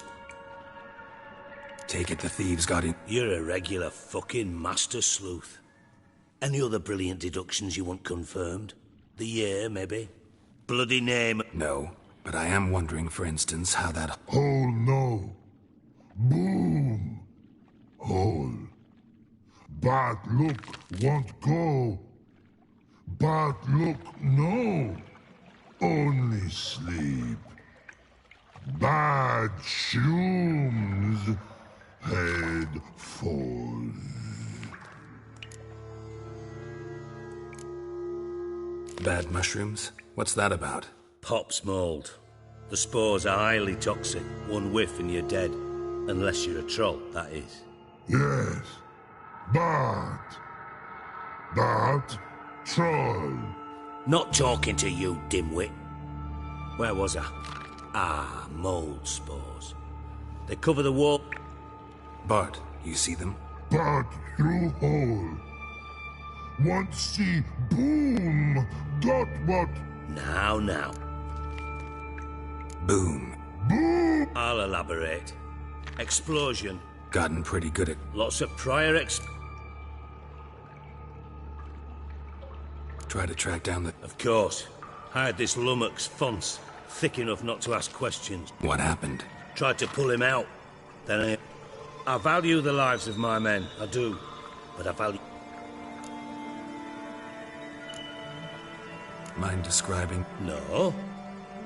Take it the thieves got in... You're a regular fucking master sleuth. Any other brilliant deductions you want confirmed? The year, maybe? Bloody name? No, but I am wondering, for instance, how that... Oh, no. Boom. Hole. But look, won't go. But look, no. Only sleep. Bad shrooms. Head falls. Bad mushrooms? What's that about? Pop's mold. The spores are highly toxic. One whiff and you're dead. Unless you're a troll, that is. Yes. But troll. Not talking to you, dimwit. Where was I? Ah, mold spores. They cover the wall. Bart, you see them? But through hole. Want see boom. Got what? Now. Boom. Boom. I'll elaborate. Explosion. Gotten pretty good at... Lots of prior Try to track down the... Of course. Hired this lummox Fonce. Thick enough not to ask questions. What happened? Tried to pull him out. Then I value the lives of my men. I do. But I value... Mind describing? No.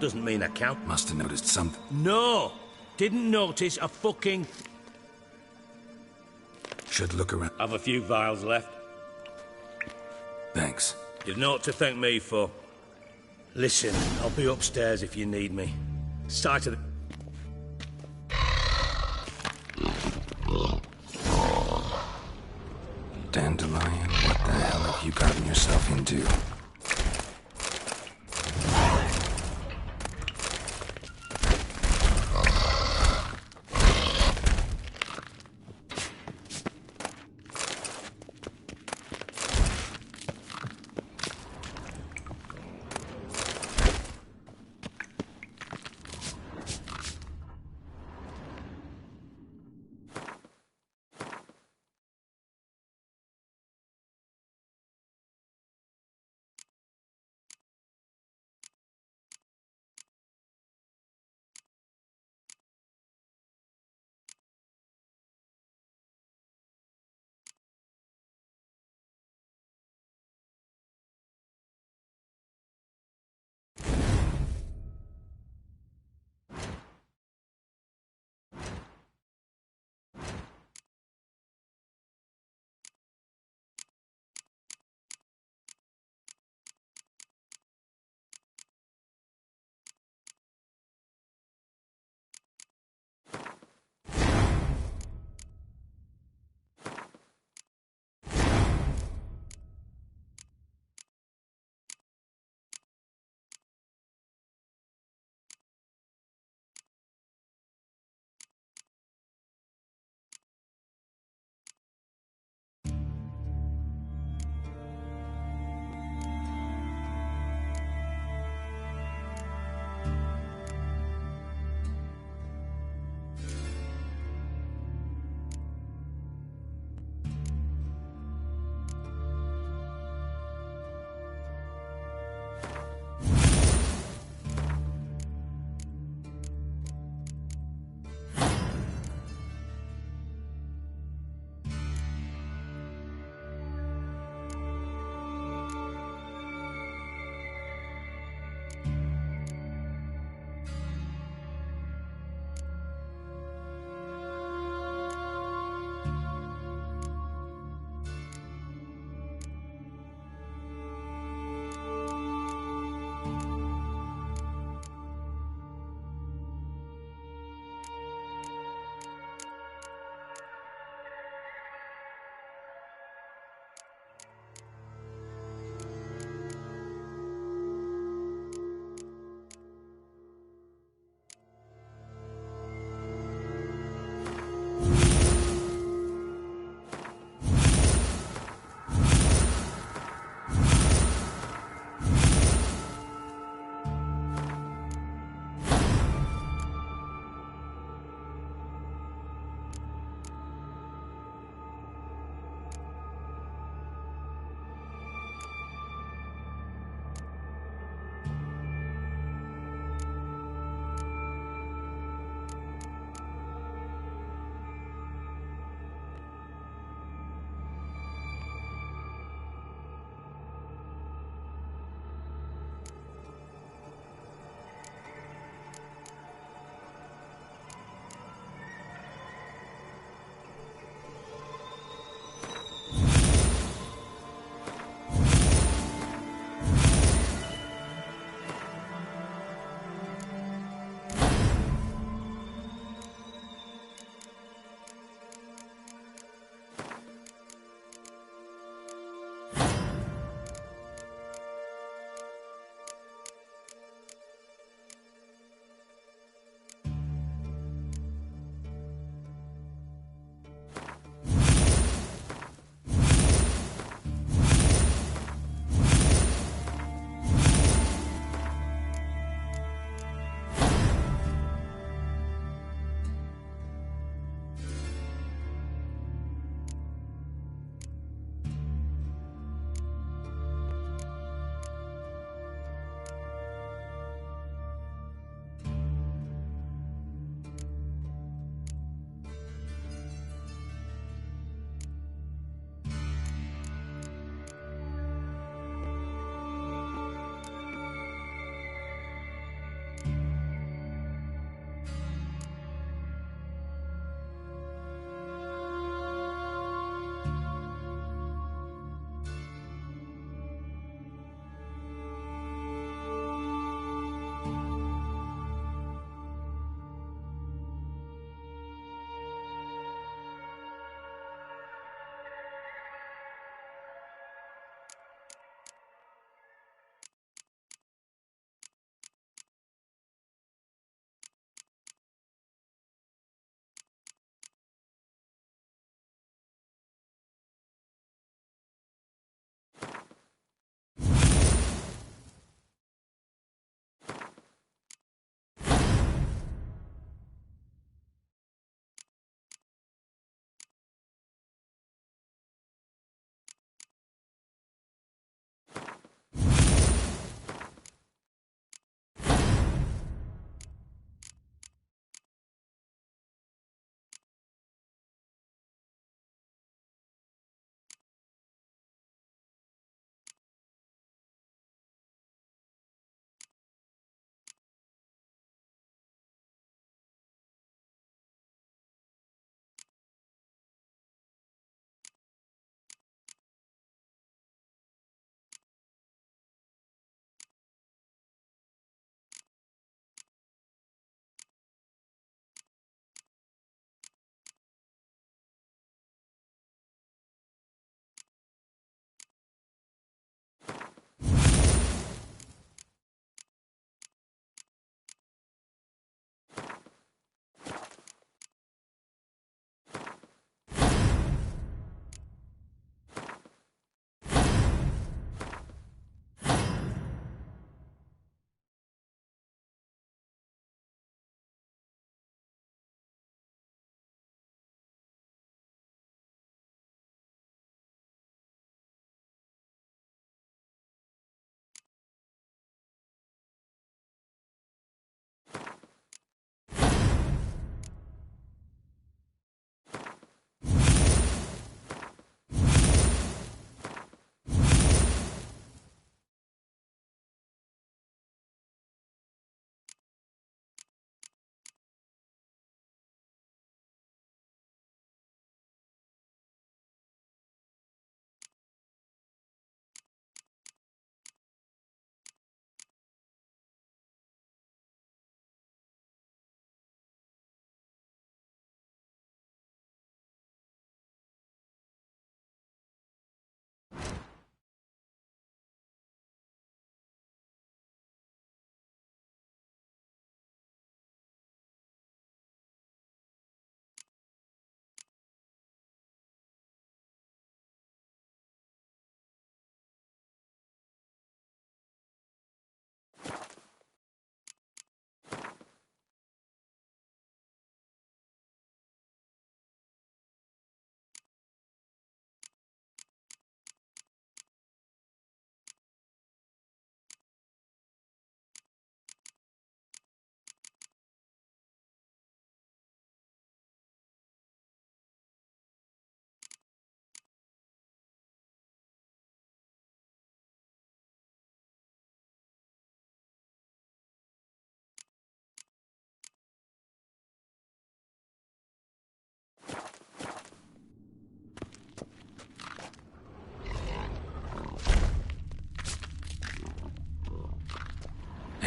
Doesn't mean I can't. Must have noticed something. No! Didn't notice a fucking... Should look around. Have a few vials left. Thanks. You've naught to thank me for. Listen, I'll be upstairs if you need me. Sight of the... Dandelion, what the hell have you gotten yourself into?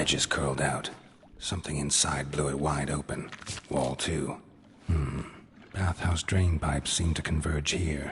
Edges curled out. Something inside blew it wide open. Wall 2. Bathhouse drain pipes seem to converge here.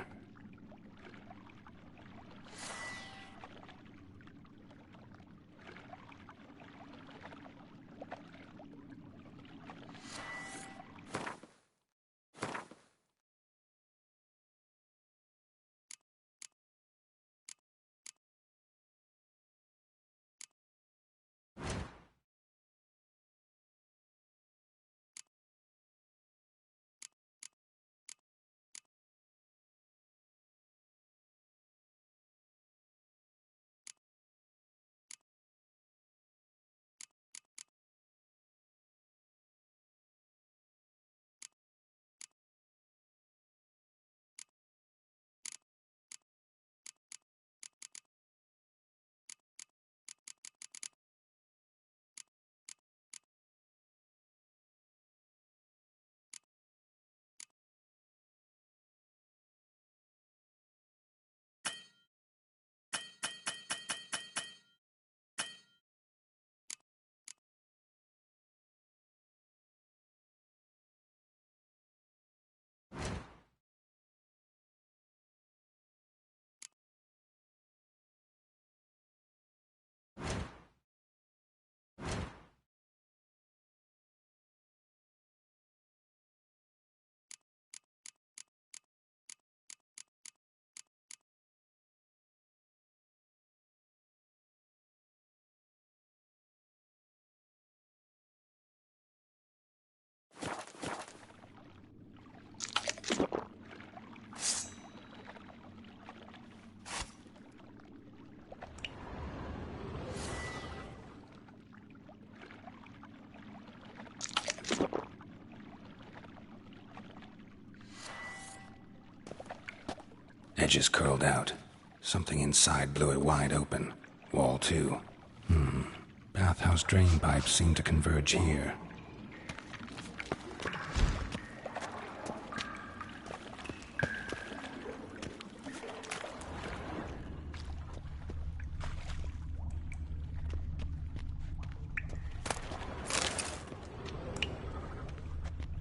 Edges curled out. Something inside blew it wide open. Wall 2. Bathhouse drain pipes seem to converge here.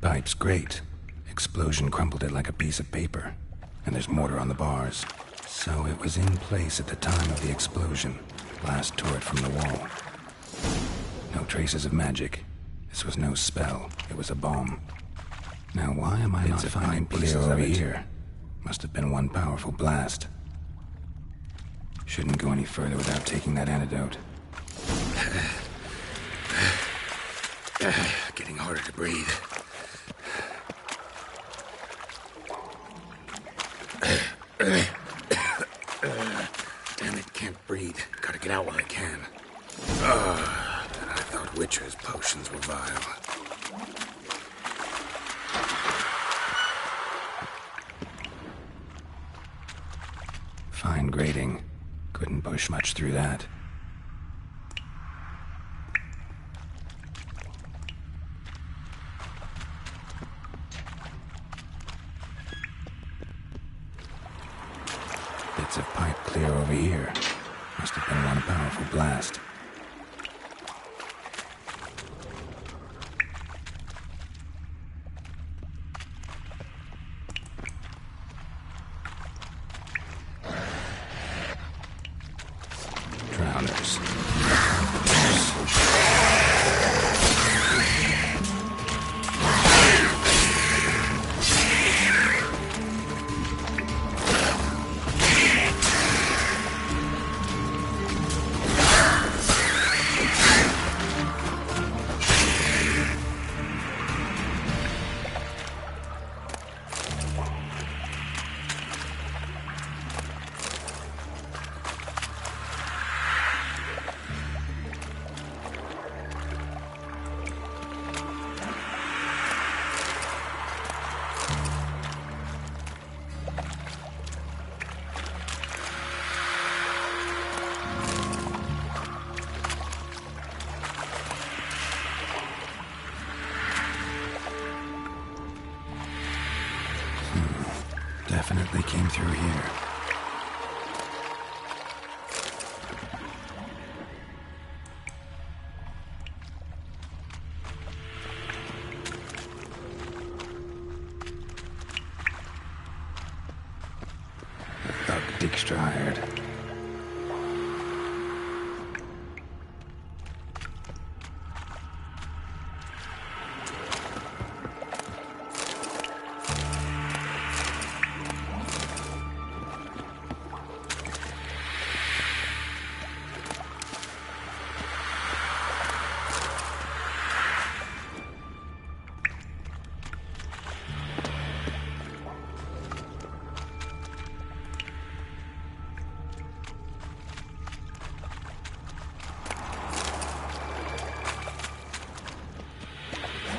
Pipe's great. Explosion crumpled it like a piece of paper. And there's mortar on the bars. So it was in place at the time of the explosion. Blast tore it from the wall. No traces of magic. This was no spell. It was a bomb. Now why am I not finding pieces over here? Must have been one powerful blast. Shouldn't go any further without taking that antidote. Getting harder to breathe. Damn it, can't breathe. Gotta get out while I can. I thought Witcher's potions were vile. Fine grating. Couldn't push much through that. Bits of pipe clear over here. Must have been one powerful blast. Drowners. Definitely came through here. Dijkstra hired.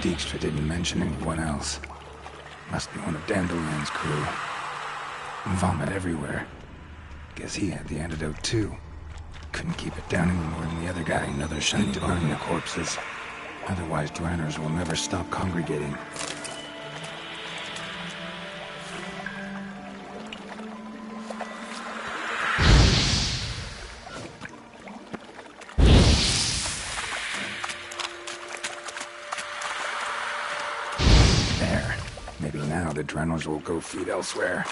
Dijkstra didn't mention anyone else. Must be one of Dandelion's crew. Vomit everywhere. Guess he had the antidote too. Couldn't keep it down any more than the other guy. Another shot to burn the corpses. Otherwise, drowners will never stop congregating. The drowners will go feed elsewhere.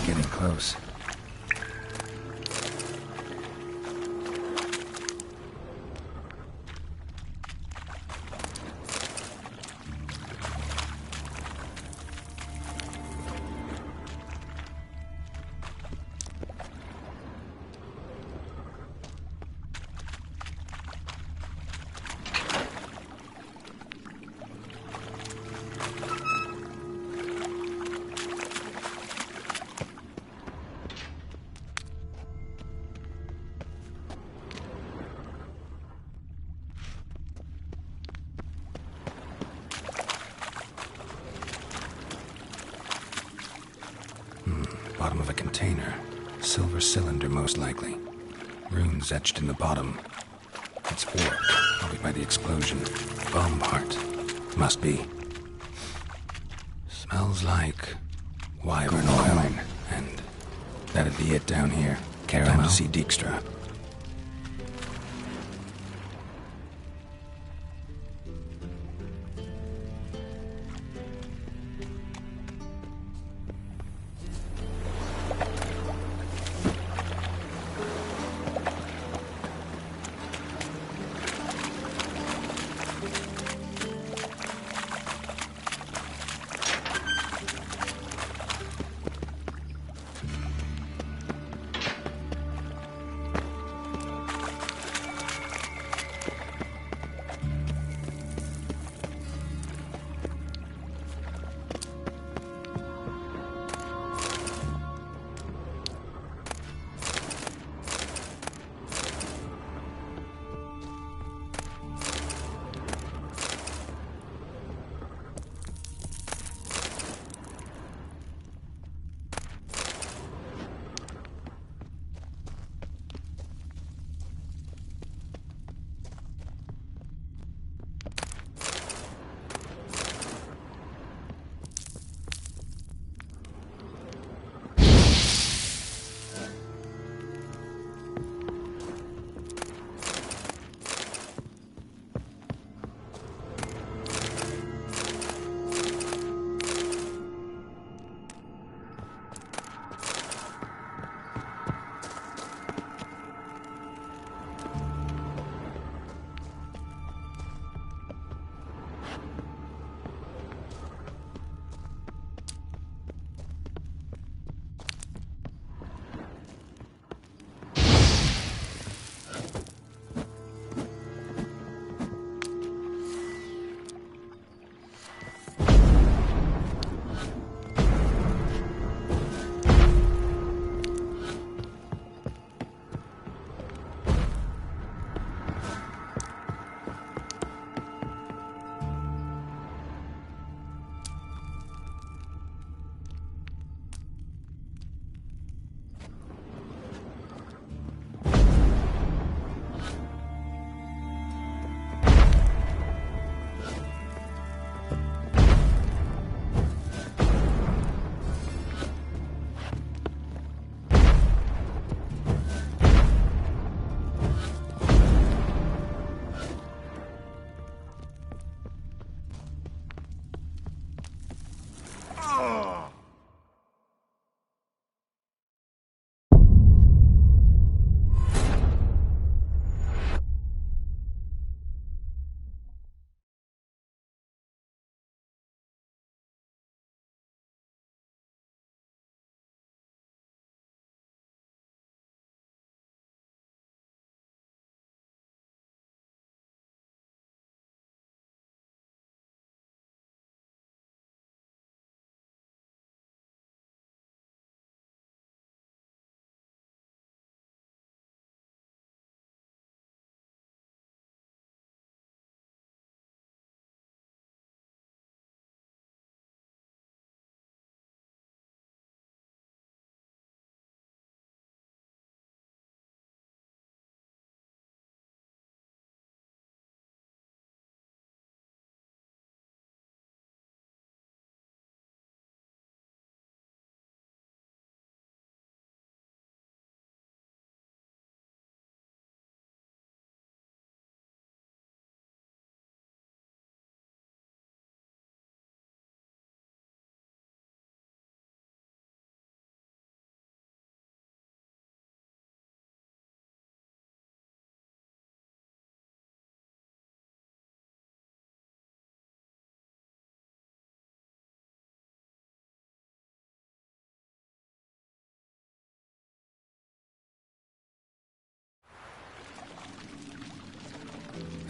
Getting close. Bottom of a container. Silver cylinder, most likely. Runes etched in the bottom. It's warped, probably by the explosion. Bomb part. Must be. Smells like wyvern oil. And that'd be it down here. Time to see Dijkstra.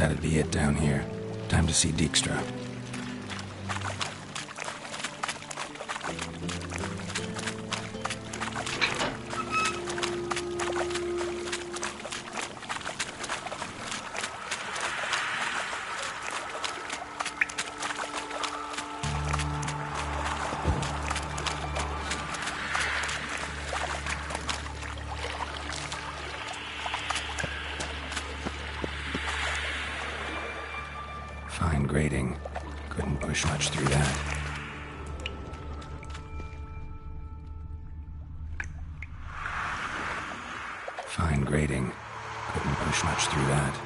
That'd be it down here. Time to see Dijkstra. Fine grading. Couldn't push much through that. Fine grading. Couldn't push much through that.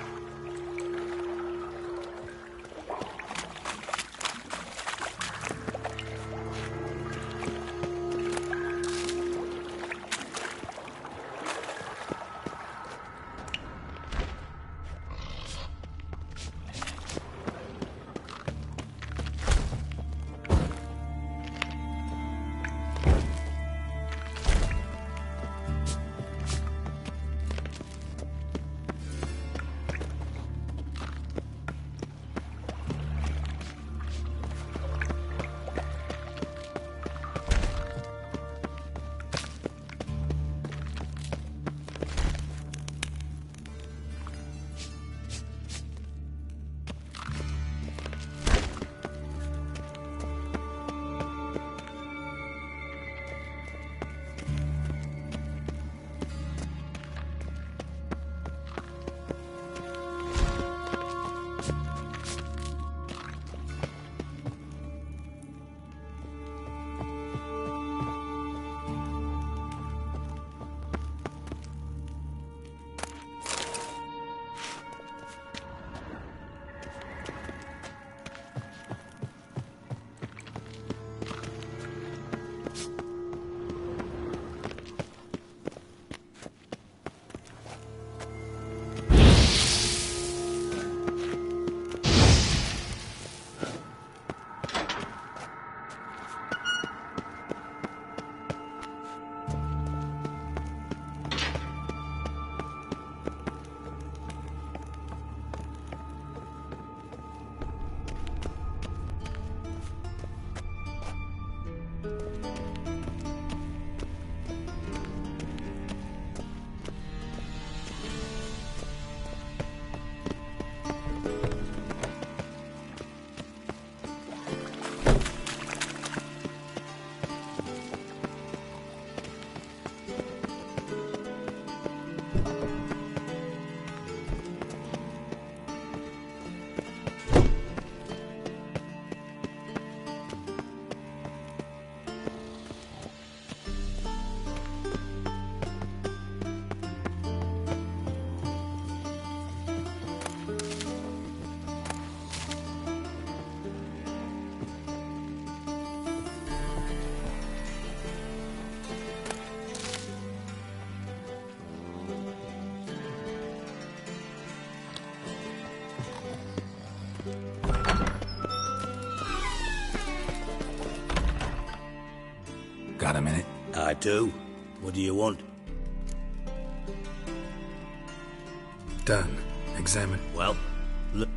Got a minute? I do. What do you want? Done. Examine. Well, look.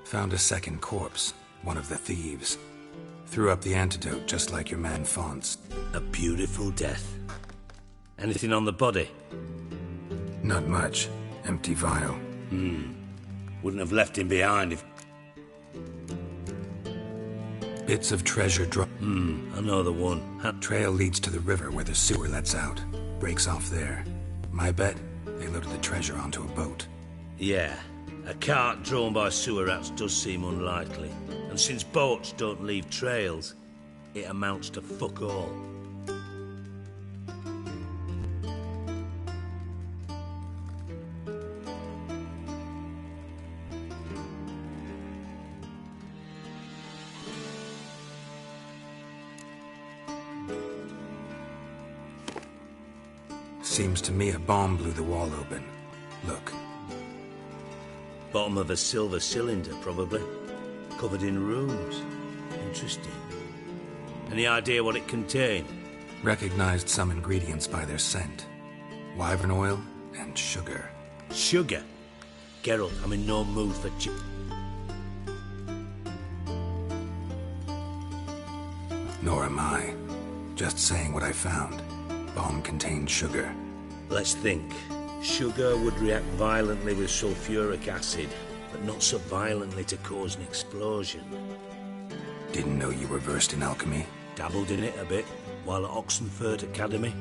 Found a second corpse, one of the thieves. Threw up the antidote just like your man Fonz. A beautiful death. Anything on the body? Not much. Empty vial. Wouldn't have left him behind if... Bits of treasure drop. I know the one. Trail leads to the river where the sewer lets out. Breaks off there. My bet, they loaded the treasure onto a boat. Yeah. A cart drawn by sewer rats does seem unlikely. And since boats don't leave trails, it amounts to fuck all. Seems to me a bomb blew the wall open. Look. Bottom of a silver cylinder, probably. Covered in runes. Interesting. Any idea what it contained? Recognized some ingredients by their scent. Wyvern oil and sugar. Sugar? Geralt, I'm in no mood for Nor am I. Just saying what I found. Bomb contained sugar. Let's think. Sugar would react violently with sulfuric acid, but not so violently to cause an explosion. Didn't know you were versed in alchemy. Dabbled in it a bit, while at Oxenford Academy.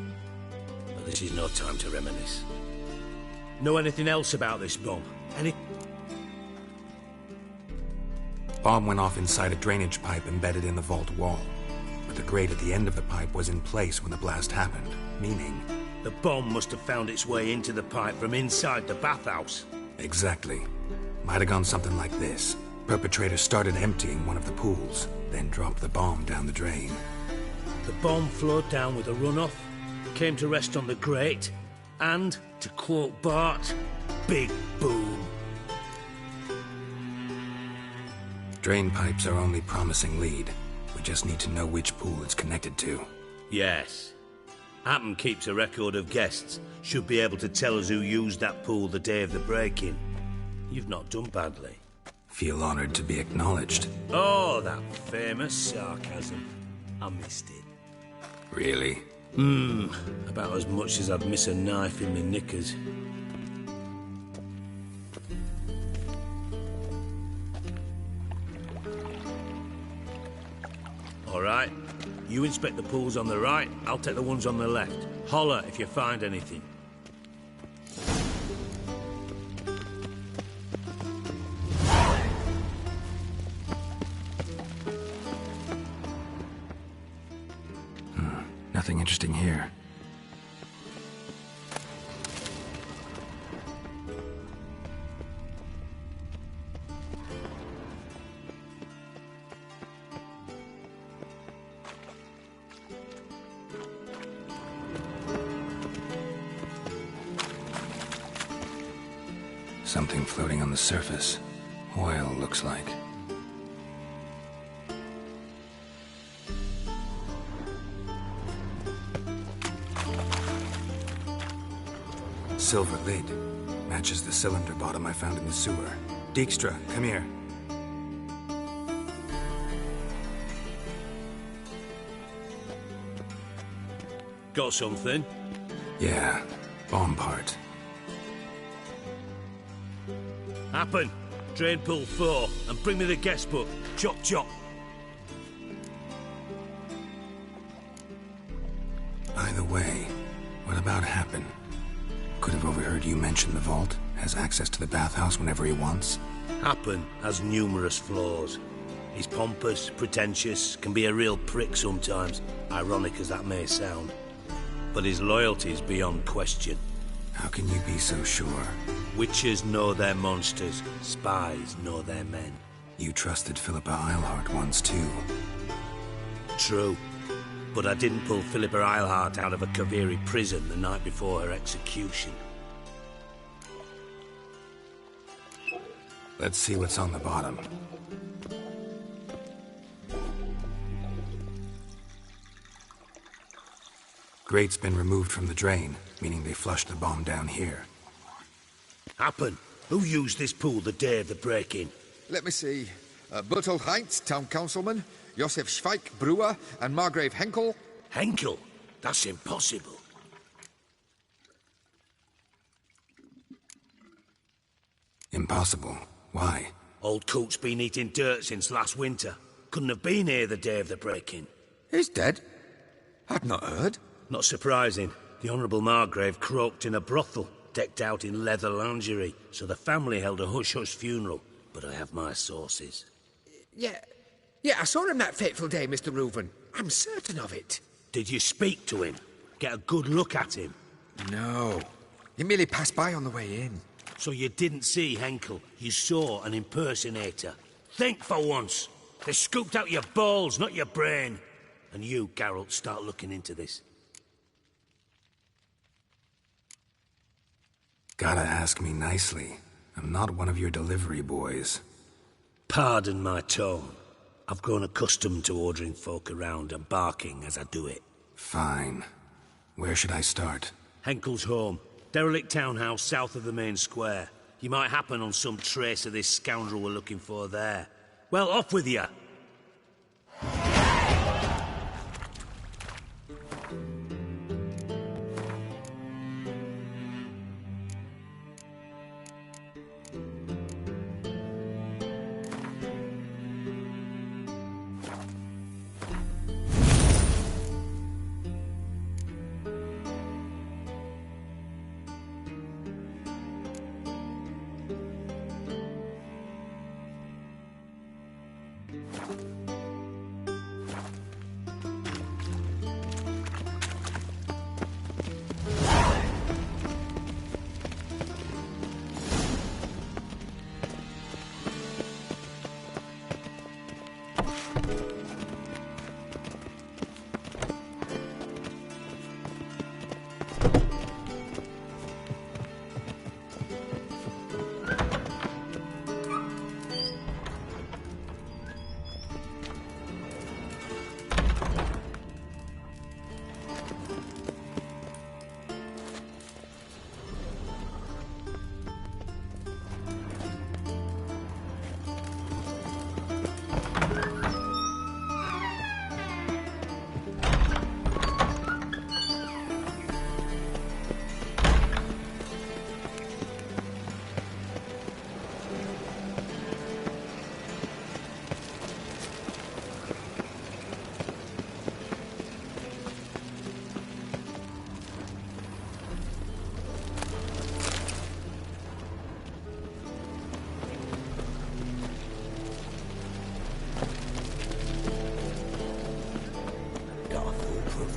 But this is no time to reminisce. Know anything else about this bomb? Bomb went off inside a drainage pipe embedded in the vault wall. But the grate at the end of the pipe was in place when the blast happened, meaning... The bomb must have found its way into the pipe from inside the bathhouse. Exactly. Might have gone something like this. Perpetrator started emptying one of the pools, then dropped the bomb down the drain. The bomb flowed down with a runoff, came to rest on the grate, and, to quote Bart, big boom. Drain pipes are only promising lead. We just need to know which pool it's connected to. Yes. Hammond keeps a record of guests. Should be able to tell us who used that pool the day of the break-in. You've not done badly. Feel honored to be acknowledged. Oh, that famous sarcasm. I missed it. Really? About as much as I'd miss a knife in my knickers. All right. You inspect the pools on the right, I'll take the ones on the left. Holler if you find anything. Nothing interesting here. Something floating on the surface. Oil, looks like. Silver lid. Matches the cylinder bottom I found in the sewer. Dijkstra, come here. Got something? Yeah, bomb part. Happen. Drain pool 4, and bring me the guest book. Chop chop. By the way, what about Happen? Could have overheard you mention the vault. Has access to the bathhouse whenever he wants. Happen has numerous flaws. He's pompous, pretentious, can be a real prick sometimes, ironic as that may sound. But his loyalty is beyond question. How can you be so sure? Witches know their monsters, spies know their men. You trusted Philippa Eilhart once too. True. But I didn't pull Philippa Eilhart out of a Kaviri prison the night before her execution. Let's see what's on the bottom. Grate's been removed from the drain, meaning they flushed the bomb down here. Happen. Who used this pool the day of the break-in? Let me see. Bertolt Heinz, town councilman, Josef Schweik, brewer, and Margrave Henkel. Henkel? That's impossible. Impossible? Why? Old Coot's been eating dirt since last winter. Couldn't have been here the day of the break-in. He's dead? I'd not heard. Not surprising. The Honourable Margrave croaked in a brothel, decked out in leather lingerie, so the family held a hush-hush funeral. But I have my sources. Yeah, I saw him that fateful day, Mr. Reuven. I'm certain of it. Did you speak to him? Get a good look at him? No. He merely passed by on the way in. So you didn't see Henkel. You saw an impersonator. Think for once. They scooped out your balls, not your brain. And you, Geralt, start looking into this. Gotta ask me nicely. I'm not one of your delivery boys. Pardon my tone. I've grown accustomed to ordering folk around and barking as I do it. Fine. Where should I start? Henkel's home. Derelict townhouse south of the main square. You might happen on some trace of this scoundrel we're looking for there. Well, off with you!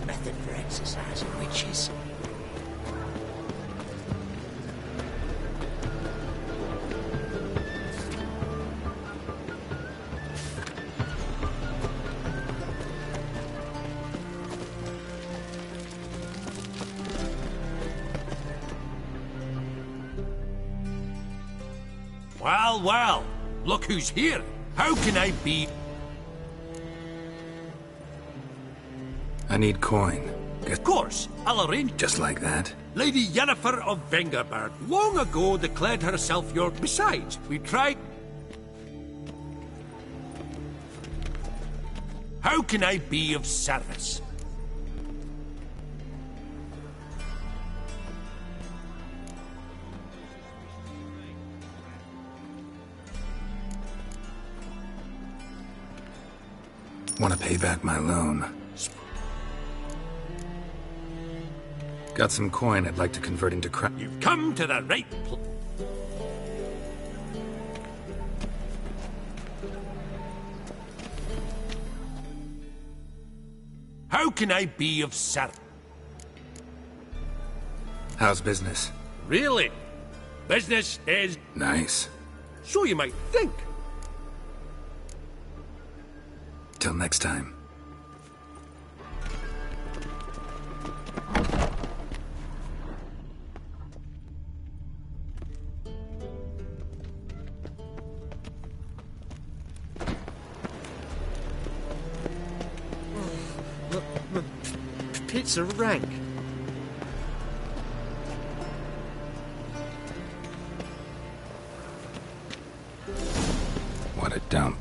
Method for exercising witches. Well, well, look who's here. How can I be... I need coin. Of course, I'll arrange... Just like that? Lady Yennefer of Vengerberg long ago declared herself your... Besides, we tried... How can I be of service? Want to pay back my loan. Got some coin I'd like to convert into crap. You've come to the right place. How can I be of service? How's business? Really? Business is... Nice. So you might think. Till next time. Pizza rank. What a dump.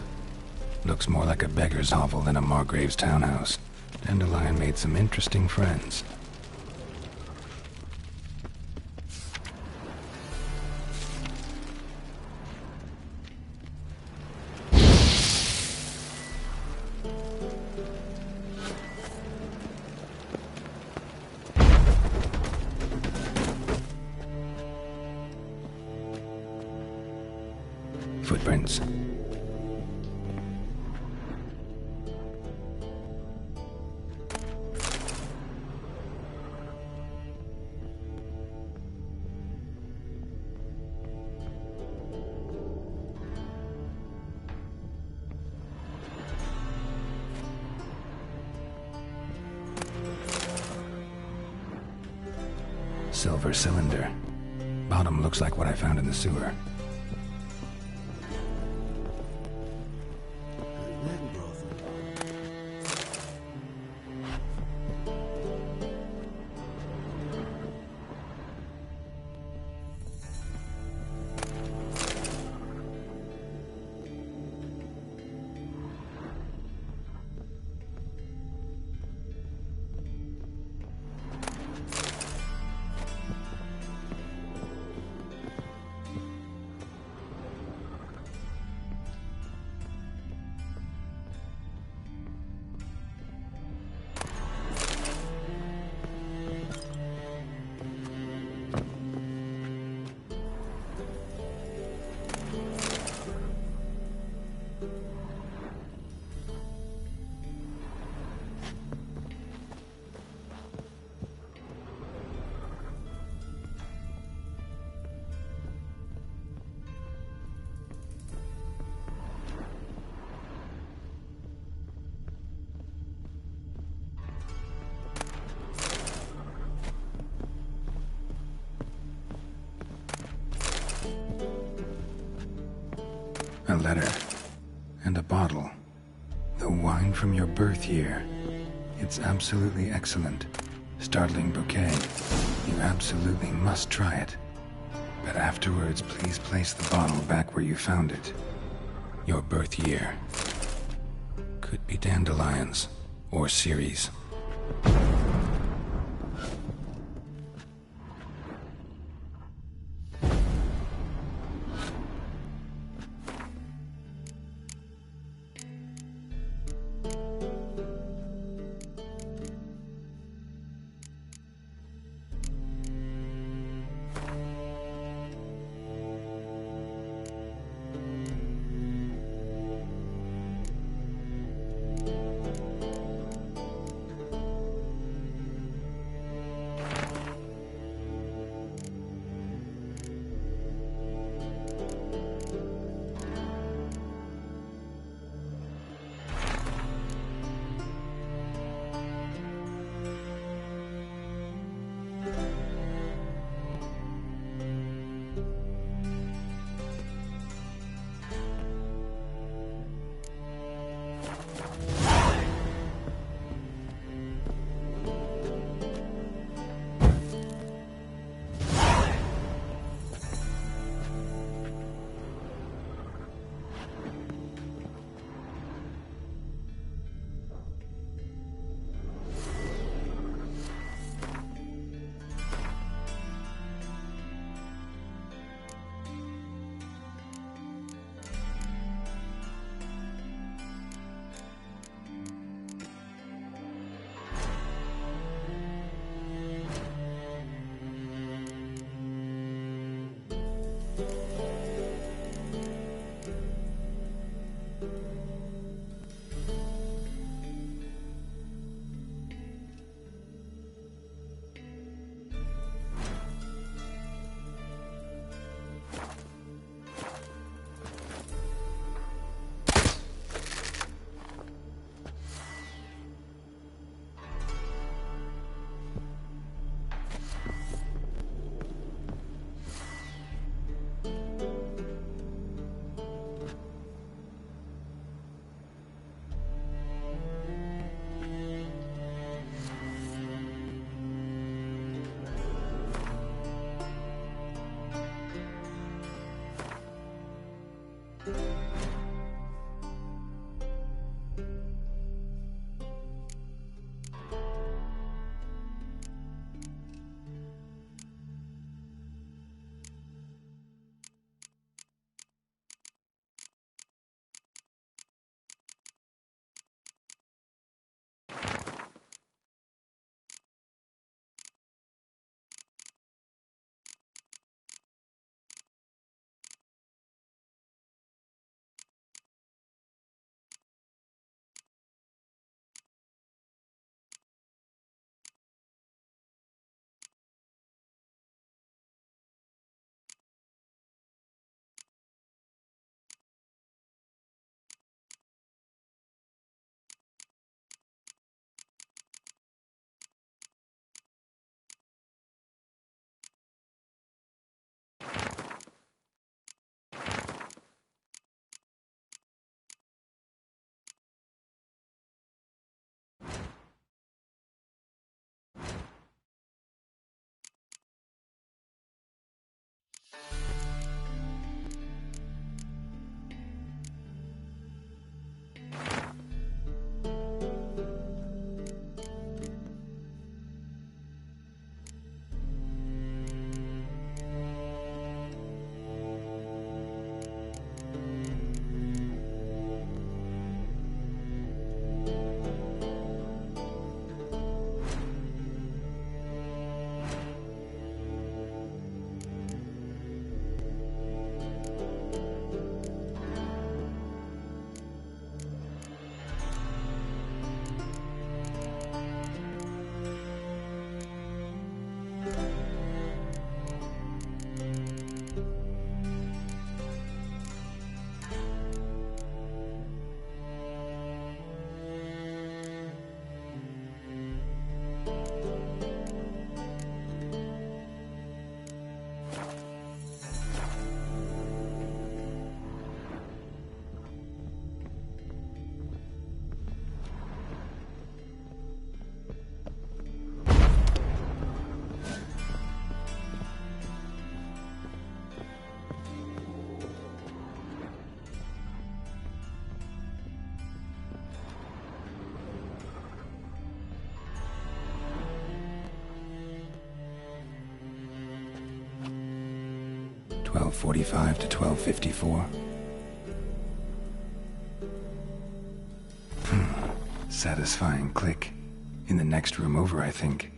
Looks more like a beggar's hovel than a Margrave's townhouse. Dandelion made some interesting friends. Footprints. Silver cylinder. Bottom looks like what I found in the sewer. A letter. And a bottle. The wine from your birth year. It's absolutely excellent. Startling bouquet. You absolutely must try it. But afterwards, please place the bottle back where you found it. Your birth year. Could be dandelions. Or Ceres. 1245 to 1254. Satisfying click. In the next room over, I think.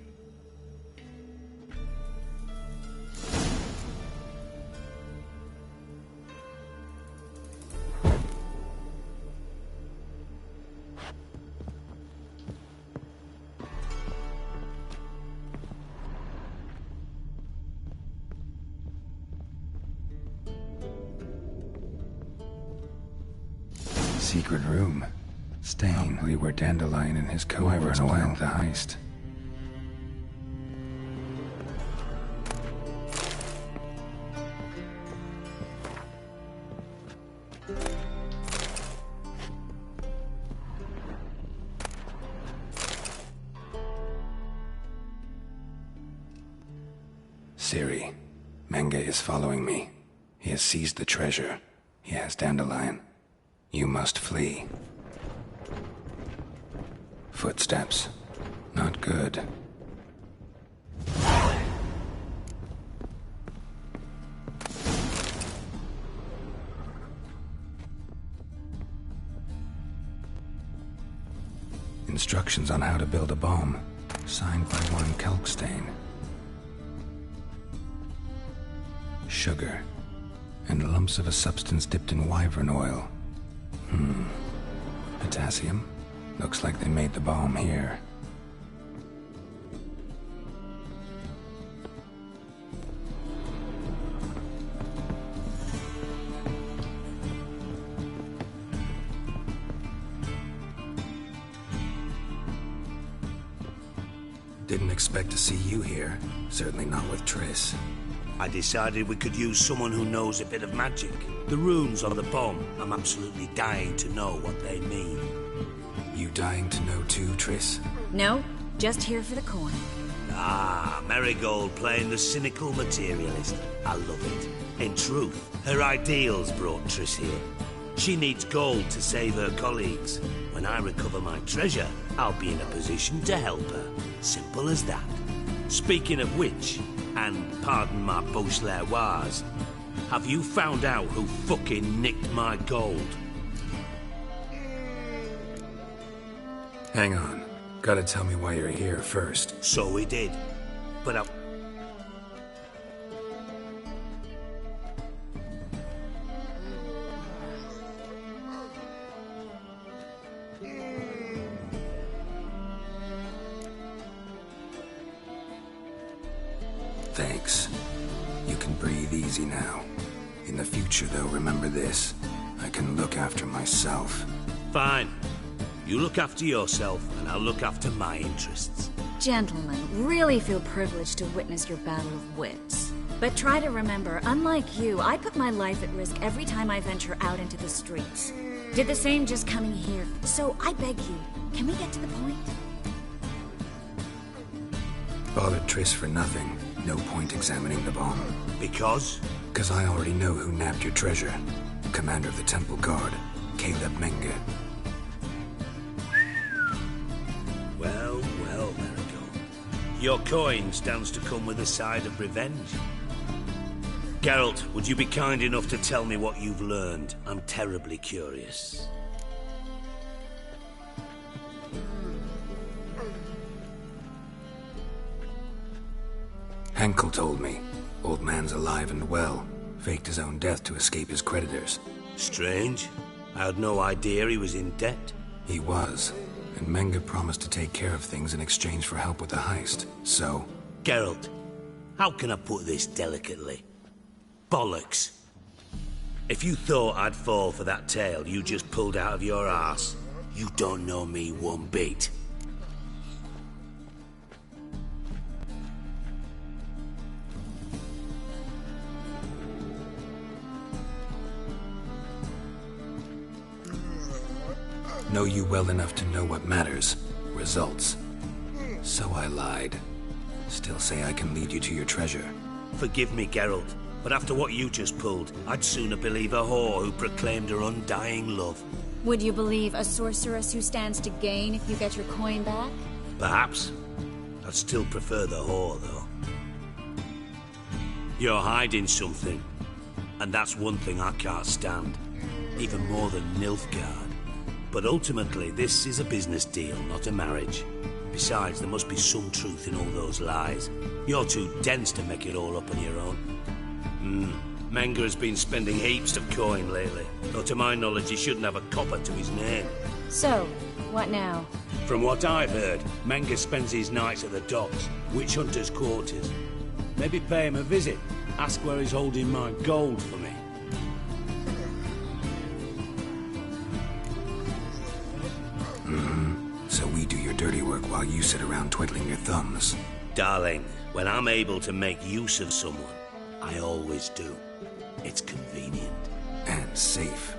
Secret room. Stain, where Dandelion and his cohorts planned the heist. Ciri, Menge is following me. He has seized the treasure. He has Dandelion. You must flee. Footsteps. Not good. Instructions on how to build a bomb. Signed by one Kalkstain. Sugar. And lumps of a substance dipped in wyvern oil. Potassium? Looks like they made the bomb here. Didn't expect to see you here. Certainly not with Triss. I decided we could use someone who knows a bit of magic. The runes on the bomb, I'm absolutely dying to know what they mean. You dying to know too, Triss? No, just here for the coin. Ah, Marigold playing the cynical materialist. I love it. In truth, her ideals brought Triss here. She needs gold to save her colleagues. When I recover my treasure, I'll be in a position to help her. Simple as that. Speaking of which, and pardon my Beauclervoise, have you found out who fucking nicked my gold? Hang on. Gotta tell me why you're here first. So we did. But I... Thanks. You can breathe easy now. In the future, though, remember this. I can look after myself. Fine. You look after yourself, and I'll look after my interests. Gentlemen, really feel privileged to witness your battle of wits. But try to remember, unlike you, I put my life at risk every time I venture out into the streets. Did the same just coming here. So I beg you, can we get to the point? Bothered Triss for nothing. No point examining the bomb. Because? Because I already know who nabbed your treasure. Commander of the Temple Guard, Caleb Menge. Well, Marigold. Your coin stands to come with a side of revenge. Geralt, would you be kind enough to tell me what you've learned? I'm terribly curious. Henkel told me. Old man's alive and well. Faked his own death to escape his creditors. Strange. I had no idea he was in debt. He was. And Menge promised to take care of things in exchange for help with the heist. So... Geralt, how can I put this delicately? Bollocks. If you thought I'd fall for that tale you just pulled out of your arse, you don't know me one bit. Know you well enough to know what matters. Results. So I lied. Still say I can lead you to your treasure. Forgive me, Geralt, but after what you just pulled, I'd sooner believe a whore who proclaimed her undying love. Would you believe a sorceress who stands to gain if you get your coin back? Perhaps. I'd still prefer the whore, though. You're hiding something. And that's one thing I can't stand, even more than Nilfgaard. But ultimately, this is a business deal, not a marriage. Besides, there must be some truth in all those lies. You're too dense to make it all up on your own. Menga has been spending heaps of coin lately, though to my knowledge he shouldn't have a copper to his name. So, what now? From what I've heard, Menga spends his nights at the docks, witch hunters' quarters. Maybe pay him a visit, ask where he's holding my gold for me. So we do your dirty work while you sit around twiddling your thumbs. Darling, when I'm able to make use of someone, I always do. It's convenient. And safe.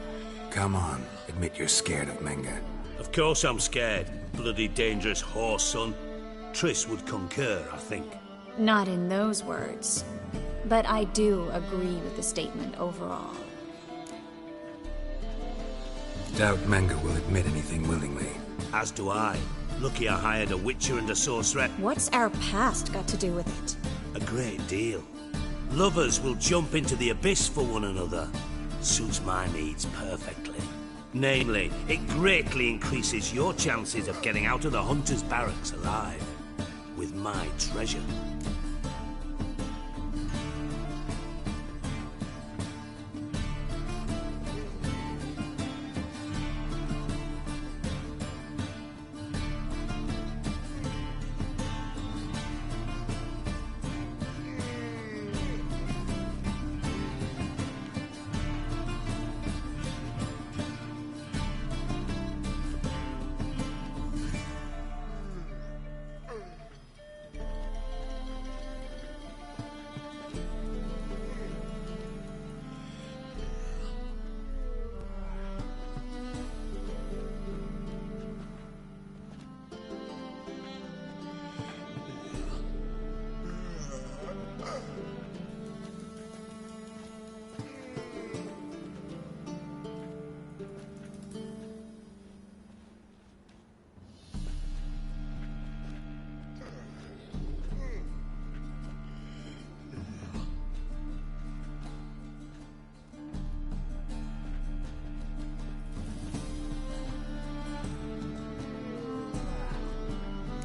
Come on, admit you're scared of Menga. Of course I'm scared. Bloody dangerous horse, son. Triss would concur, I think. Not in those words. But I do agree with the statement overall. Doubt Menga will admit anything willingly. As do I. Lucky I hired a witcher and a sorcerer. What's our past got to do with it? A great deal. Lovers will jump into the abyss for one another. Suits my needs perfectly. Namely, it greatly increases your chances of getting out of the hunter's barracks alive. With my treasure.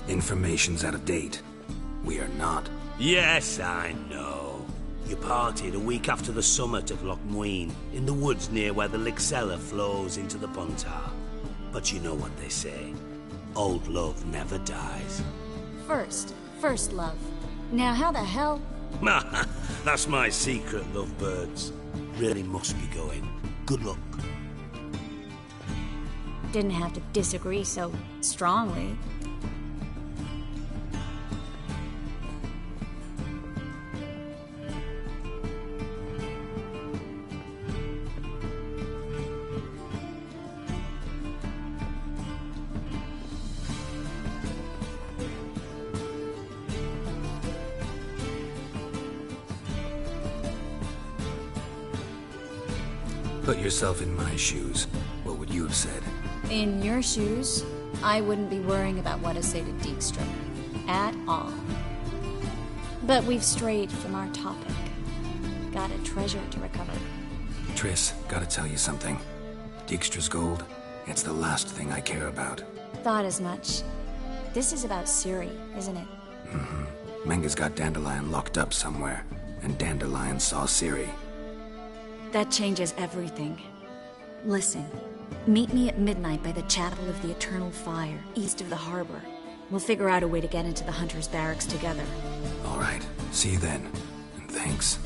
Information's out of date. We are not. Yes, I know. You parted a week after the summit of Loch Muin, in the woods near where the Lixella flows into the Puntar. But you know what they say. Old love never dies. First love. Now how the hell? That's my secret, lovebirds. Really must be going. Good luck. Didn't have to disagree so strongly. Put yourself in my shoes. What would you have said? In your shoes, I wouldn't be worrying about what to say to Dijkstra. At all. But we've strayed from our topic. Got a treasure to recover. Triss, gotta tell you something. Dijkstra's gold, it's the last thing I care about. Thought as much. This is about Ciri, isn't it? Mm-hmm. Menga's got Dandelion locked up somewhere, and Dandelion saw Ciri. That changes everything. Listen, meet me at midnight by the Chapel of the Eternal Fire, east of the harbor. We'll figure out a way to get into the Hunter's Barracks together. All right, see you then, and thanks.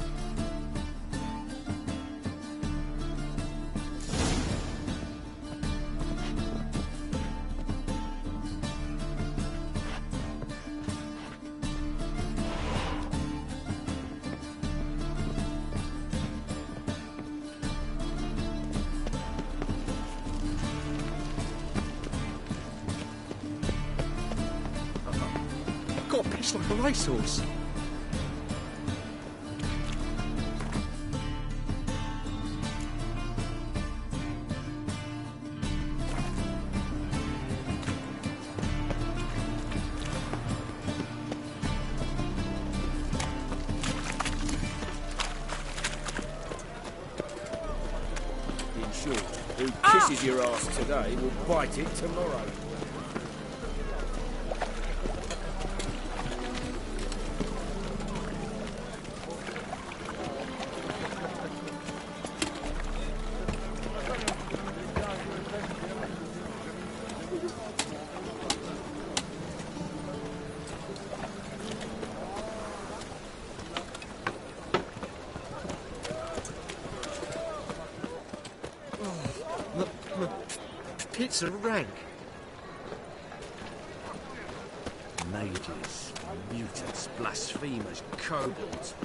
Got a piece like a racehorse. sure. Who kisses your ass today will bite it tomorrow. Pits are rank. Mages, mutants, blasphemers, kobolds.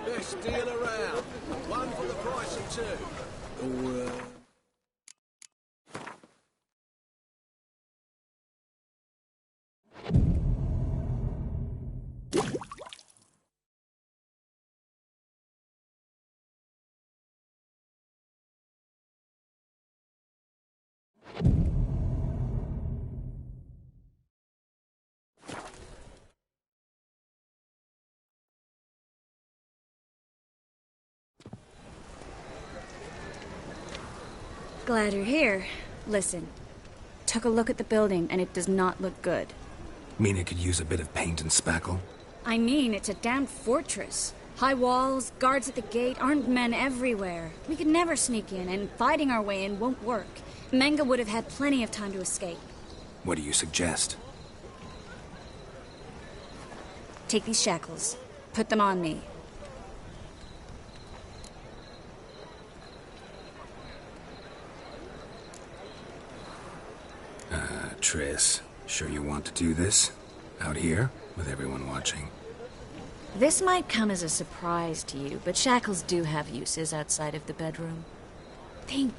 Best deal around. One for the price of two. Or, Glad you're here. Listen, took a look at the building and it does not look good. Mean it could use a bit of paint and spackle? I mean, it's a damn fortress. High walls, guards at the gate, armed men everywhere. We could never sneak in, and fighting our way in won't work. Menga would have had plenty of time to escape. What do you suggest? Take these shackles. Put them on me. Triss, sure you want to do this? Out here, with everyone watching? This might come as a surprise to you, but shackles do have uses outside of the bedroom. Think.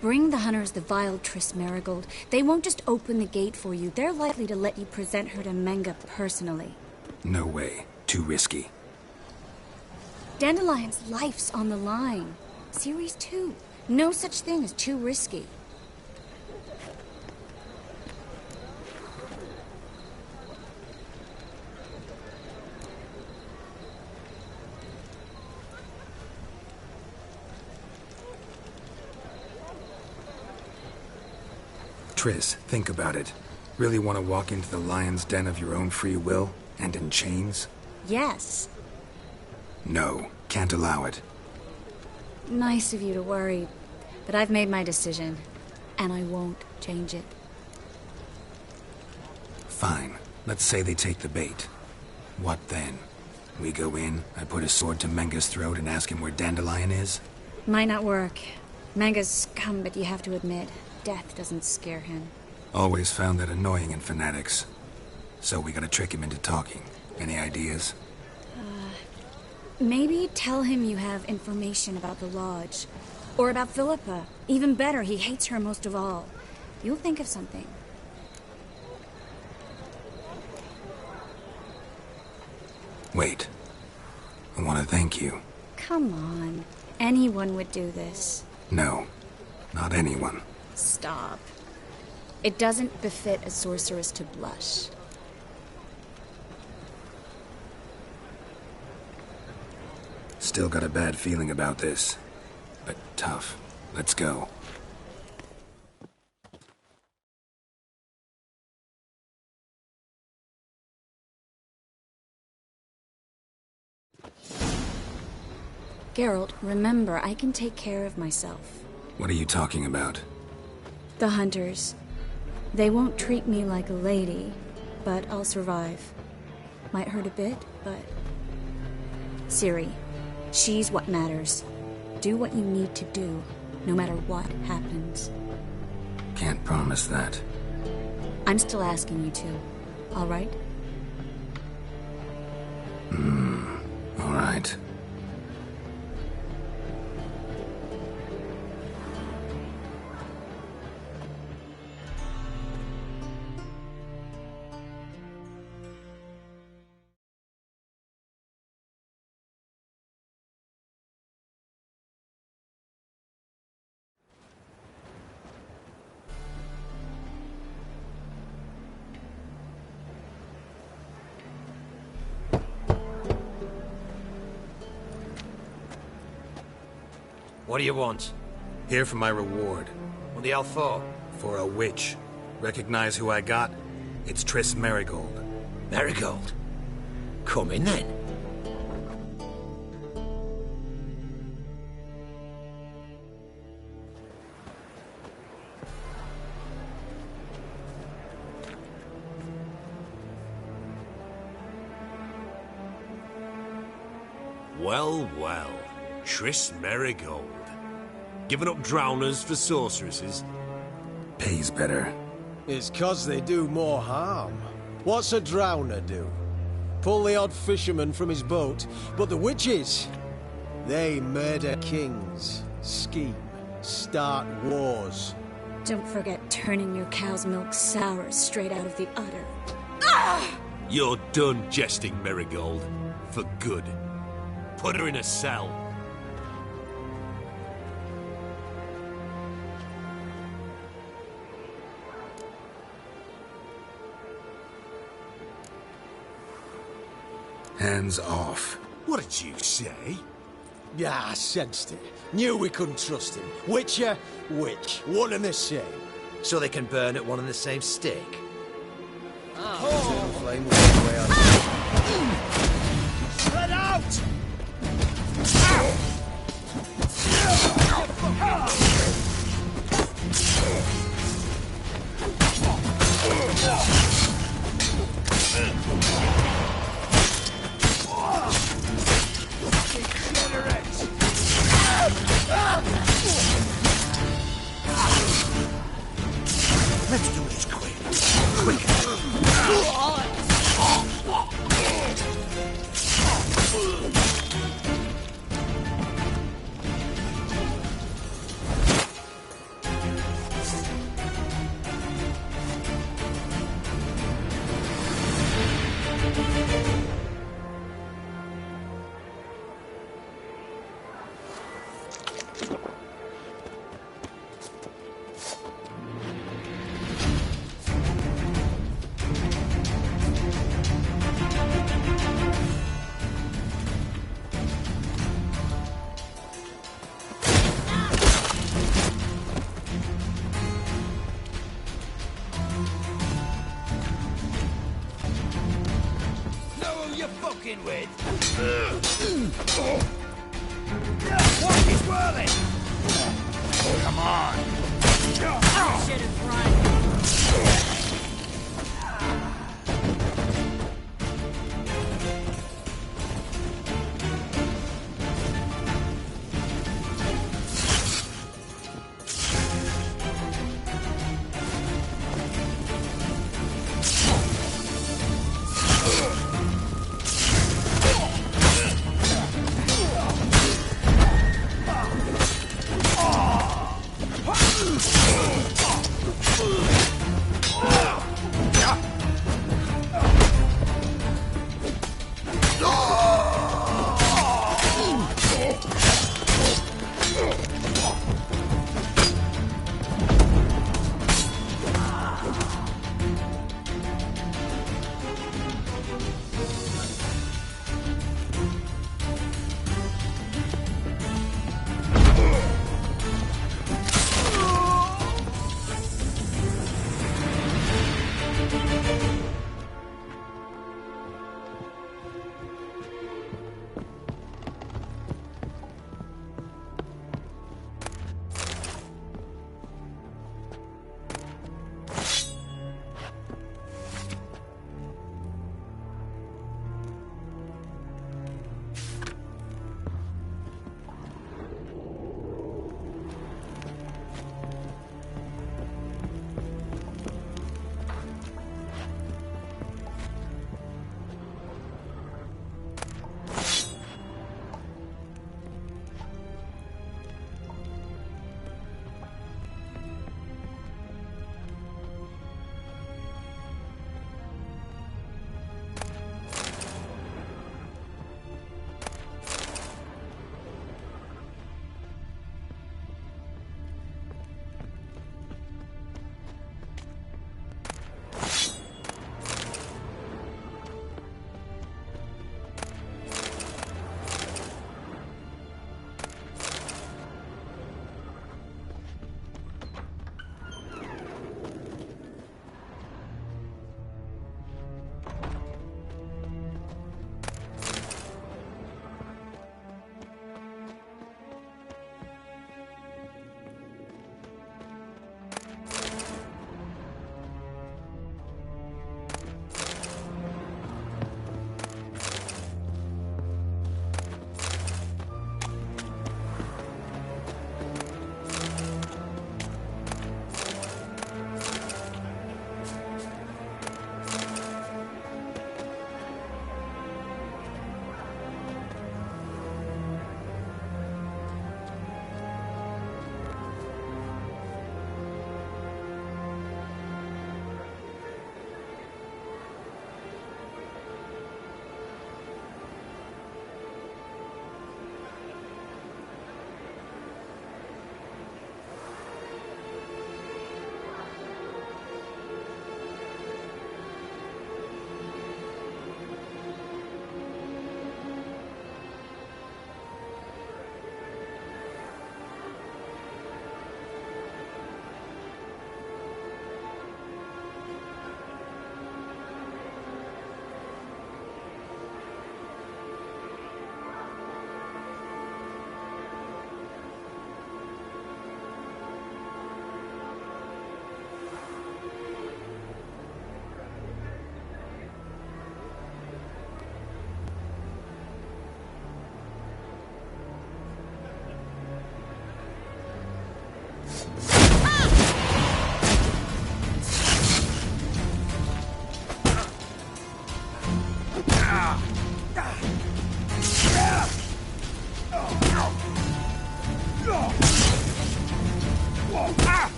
Bring the hunters the vile Triss Marigold. They won't just open the gate for you. They're likely to let you present her to Menga personally. No way. Too risky. Dandelion's life's on the line. Series 2. No such thing as too risky. Triss, think about it. Really want to walk into the lion's den of your own free will, and in chains? Yes. No, can't allow it. Nice of you to worry, but I've made my decision, and I won't change it. Fine. Let's say they take the bait. What then? We go in, I put a sword to Menga's throat and ask him where Dandelion is? Might not work. Menga's scum, but you have to admit, death doesn't scare him. Always found that annoying in fanatics. So we gotta trick him into talking. Any ideas? Maybe tell him you have information about the Lodge. Or about Philippa. Even better, he hates her most of all. You'll think of something. Wait. I want to thank you. Come on. Anyone would do this. No. Not anyone. Stop. It doesn't befit a sorceress to blush. Still got a bad feeling about this. But tough. Let's go. Geralt, remember, I can take care of myself. What are you talking about? The hunters. They won't treat me like a lady, but I'll survive. Might hurt a bit, but... Ciri, she's what matters. Do what you need to do, no matter what happens. Can't promise that. I'm still asking you to, all right? All right. What do you want? Here for my reward. What the hell for? For a witch. Recognize who I got? It's Triss Merigold. Merigold? Come in then. Well, well. Triss Merigold. Giving up drowners for sorceresses? Pays better. It's 'cause they do more harm. What's a drowner do? Pull the odd fisherman from his boat. But the witches, they murder kings, scheme, start wars. Don't forget turning your cow's milk sour straight out of the udder. You're done jesting, Merigold. For good. Put her in a cell. Hands off. What did you say? Yeah, I sensed it. Knew we couldn't trust him. Witcher, witch. One and the same. So they can burn at one and the same stake? Eternal flame will take away our... Spread out! Let's do this quick. Quick. With. What is whirling? Come on. Should have run.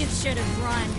You should have run.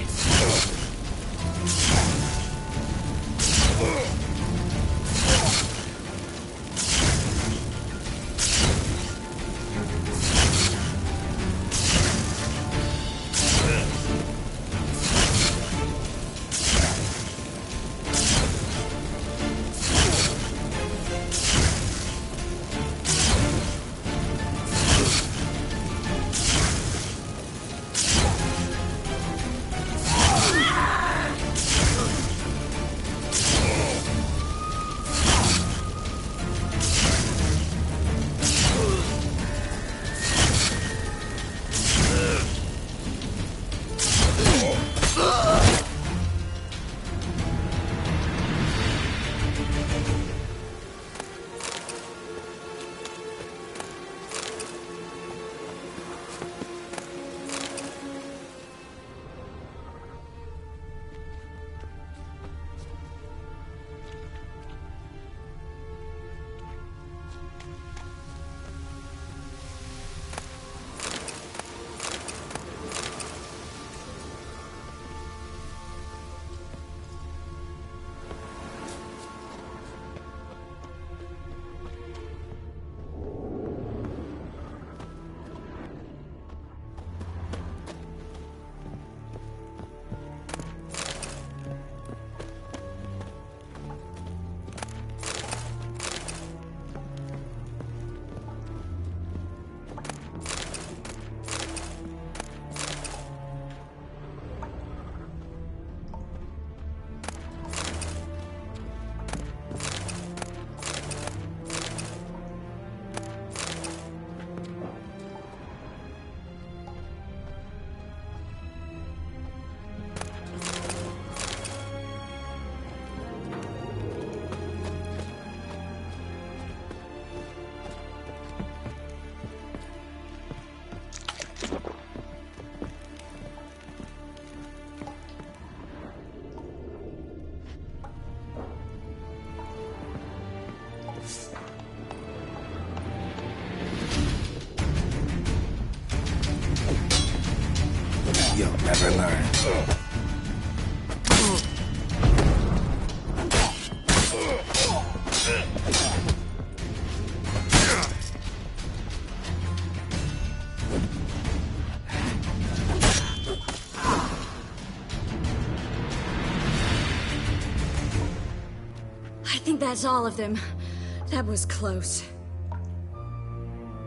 You'll never learn. I think that's all of them. That was close.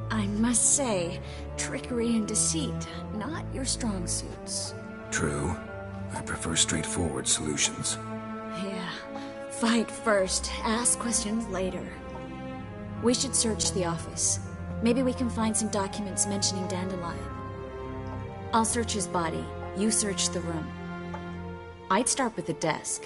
I must say, trickery and deceit, not your strong suits. True. I prefer straightforward solutions. Yeah. Fight first, ask questions later. We should search the office. Maybe we can find some documents mentioning Dandelion. I'll search his body. You search the room. I'd start with the desk.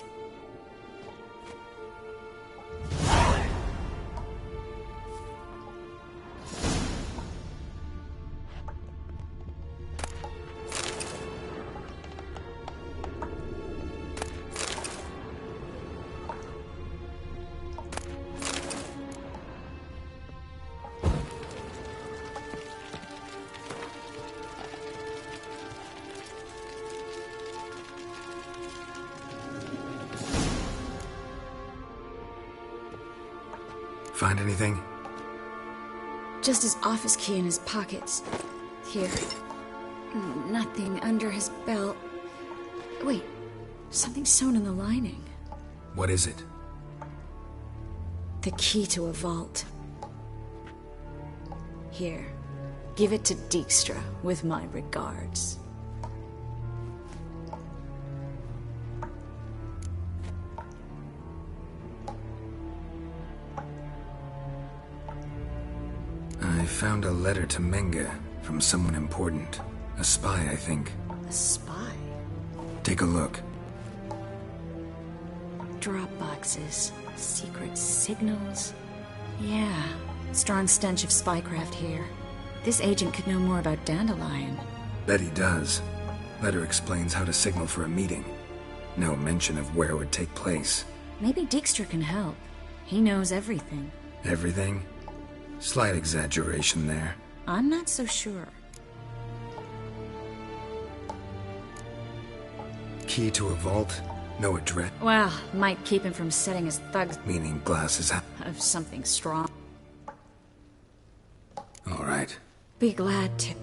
Find anything? Just his office key in his pockets. Here. Nothing under his belt. Wait, something sewn in the lining. What is it? The key to a vault. Here. Give it to Dijkstra with my regards. I found a letter to Menga from someone important. A spy, I think. A spy? Take a look. Drop boxes, secret signals. Yeah, strong stench of spycraft here. This agent could know more about Dandelion. Bet he does. Letter explains how to signal for a meeting. No mention of where it would take place. Maybe Dijkstra can help. He knows everything. Everything? Slight exaggeration there. I'm not so sure. key to a vault? No address? Well, might keep him from setting his thugs... Meaning glasses up? ...of something strong. All right. Be glad to...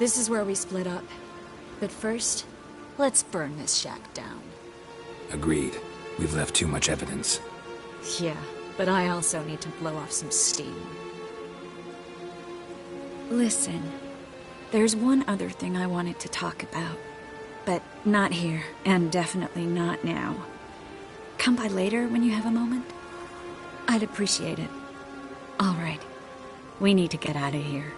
This is where we split up. But first, let's burn this shack down. Agreed. We've left too much evidence. Yeah, but I also need to blow off some steam. Listen, there's one other thing I wanted to talk about. But not here, and definitely not now. Come by later when you have a moment? I'd appreciate it. All right. We need to get out of here.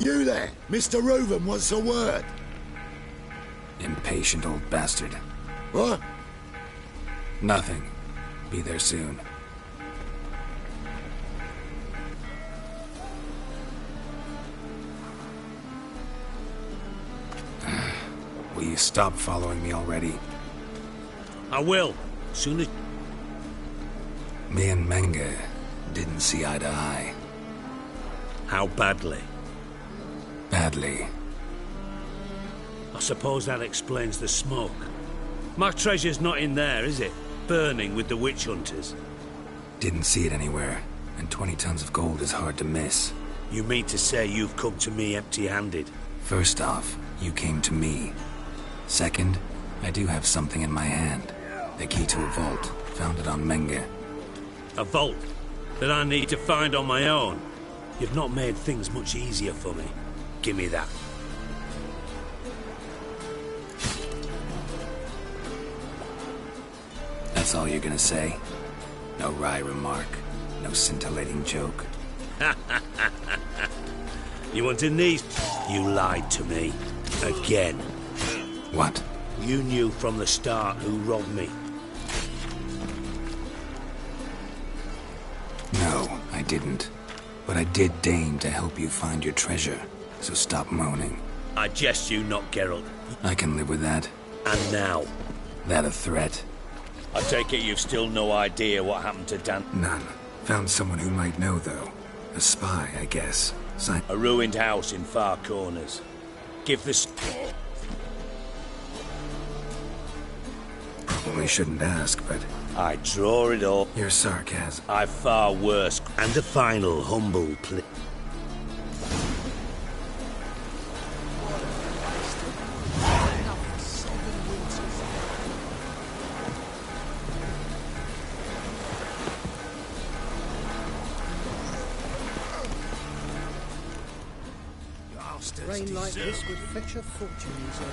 You there, Mr. Reuven wants a word. Impatient old bastard. What? Nothing. Be there soon. Will you stop following me already? I will. Soon as... Me and Menge didn't see eye to eye. How badly? Badly. I suppose that explains the smoke. My treasure's not in there, is it? Burning with the witch hunters. Didn't see it anywhere, and 20 tons of gold is hard to miss. You mean to say you've come to me empty-handed? First off, you came to me. Second, I do have something in my hand. The key to a vault. Found it on Menge. A vault that I need to find on my own. You've not made things much easier for me. Give me that. That's all you're gonna say? No wry remark, no scintillating joke. You wanted these? You lied to me. Again. What? You knew from the start who robbed me. No, I didn't. But I did deign to help you find your treasure, so stop moaning. I jest you not, Geralt. I can live with that. And now? That a threat? I take it you've still no idea what happened to Dan? None. Found someone who might know, though. A spy, I guess. A ruined house in far corners. Give this... Probably shouldn't ask, but... I draw it all. Your sarcasm. I've far worse. And a final humble plea. Rain like this would fetch a fortune in Zone.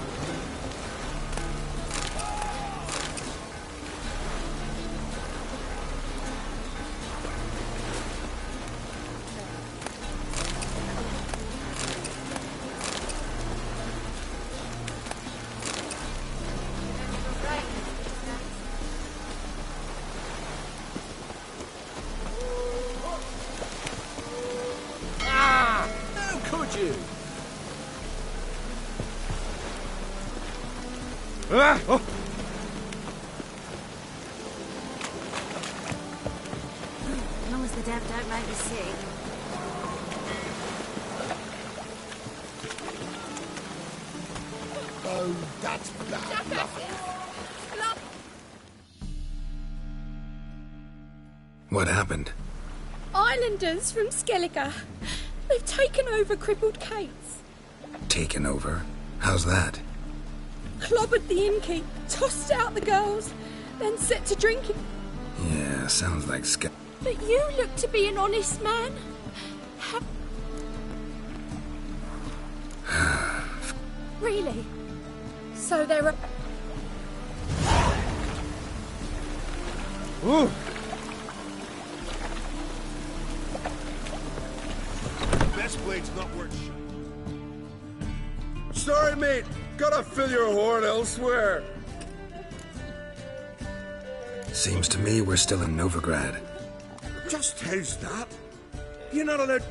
How could you? Oh. As long as the dev don't make you sick. Oh, that's bad. What happened? Islanders from Skellige. They've taken over crippled Kate's. Taken over? How's that? Clobbered the innkeep, tossed out the girls, then set to drinking. Yeah, sounds like But you look to be an honest man. Really? So there are... Ooh. Best blade's not worth shit. Sorry, mate. Gotta fill your horn elsewhere. Seems to me we're still in Novigrad. Just how's that? You're not allowed...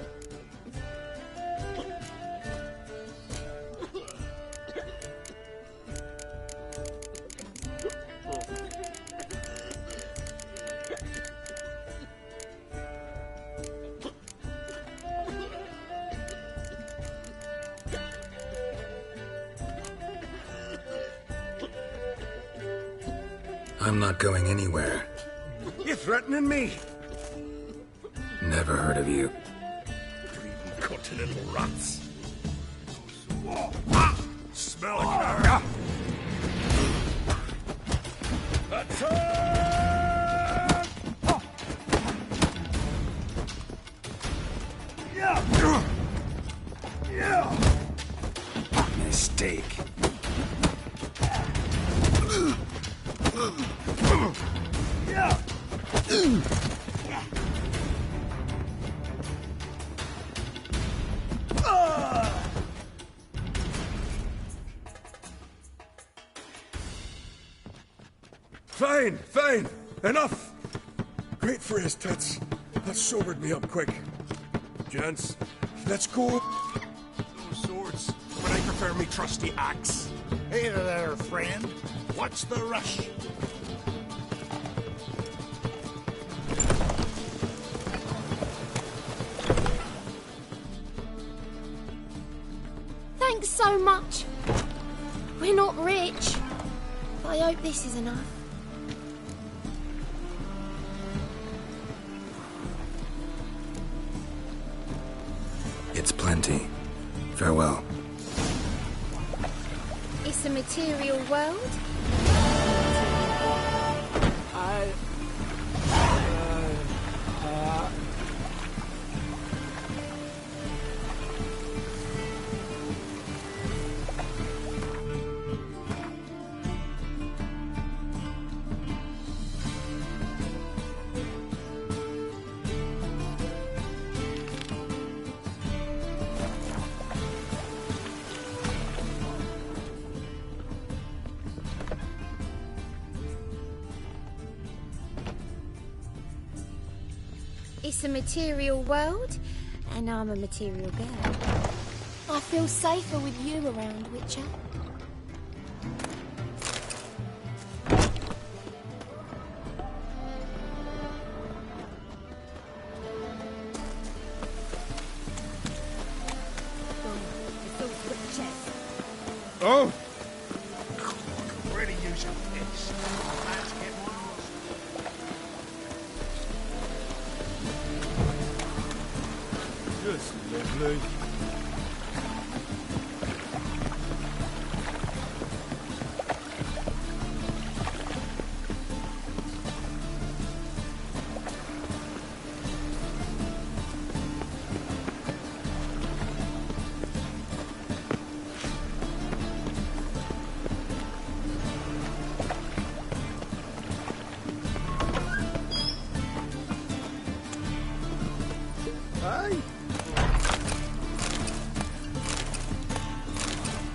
I'm not going anywhere. You threatening me? Never heard of you. Bleeding cunty little rats. Smell a car. Mistake. Fine, fine. Enough. Great for his tits. That sobered me up quick. Gents, let's go. No swords, but I prefer me trusty axe. Hey there, friend. What's the rush? Thanks so much. We're not rich. But I hope this is enough. It's plenty. Farewell. It's a material world. It's a material world, and I'm a material girl. I feel safer with you around, Witcher. Oh! Really using this. Let's get lost. Just lovely. Hey!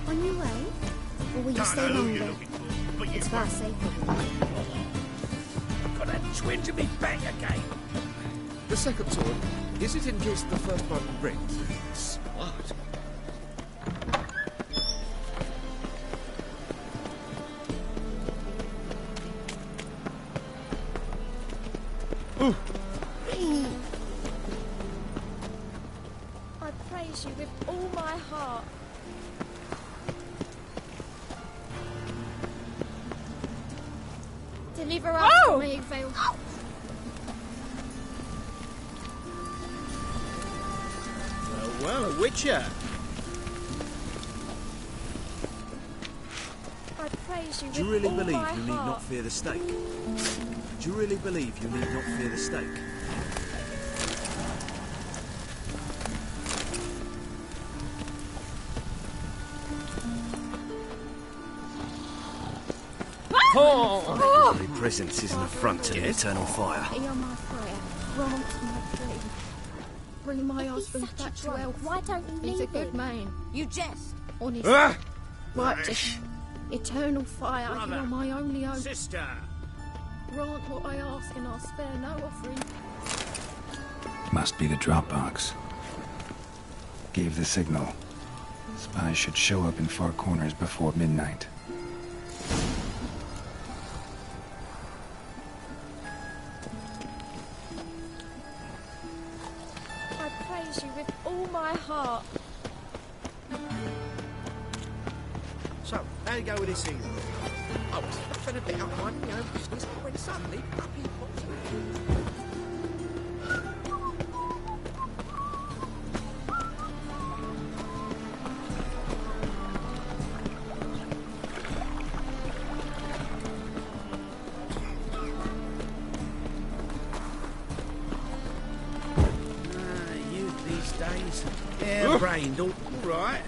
On your way? Or will you stay longer? It's far safer. Got that twinge of me back again. The second sword, is it in case the first one breaks? Smart. Ooh. I praise you with all my heart. Deliver us from evil. Well, a witcher. I praise you with Do you really all believe my you need heart. not fear the stake? Do you really believe you need not fear the stake? My presence is an affront to the eternal fire. Hear my prayer, grant my plea. Bring my husband back to health. Why don't you leave He's a good him? man. You jest. Honest. Ah! Righteous. Eternal fire, Brother. you're my only hope. Sister! Grant what I ask and I'll spare no offering. Must be the drop box. Gave the signal. Spies should show up in Far Corners before midnight. I praise you with all my heart. So, how you go with this evening? I was laughing a bit out minding my own business when suddenly Puppy popped Youth these days. Hair-brained, all right.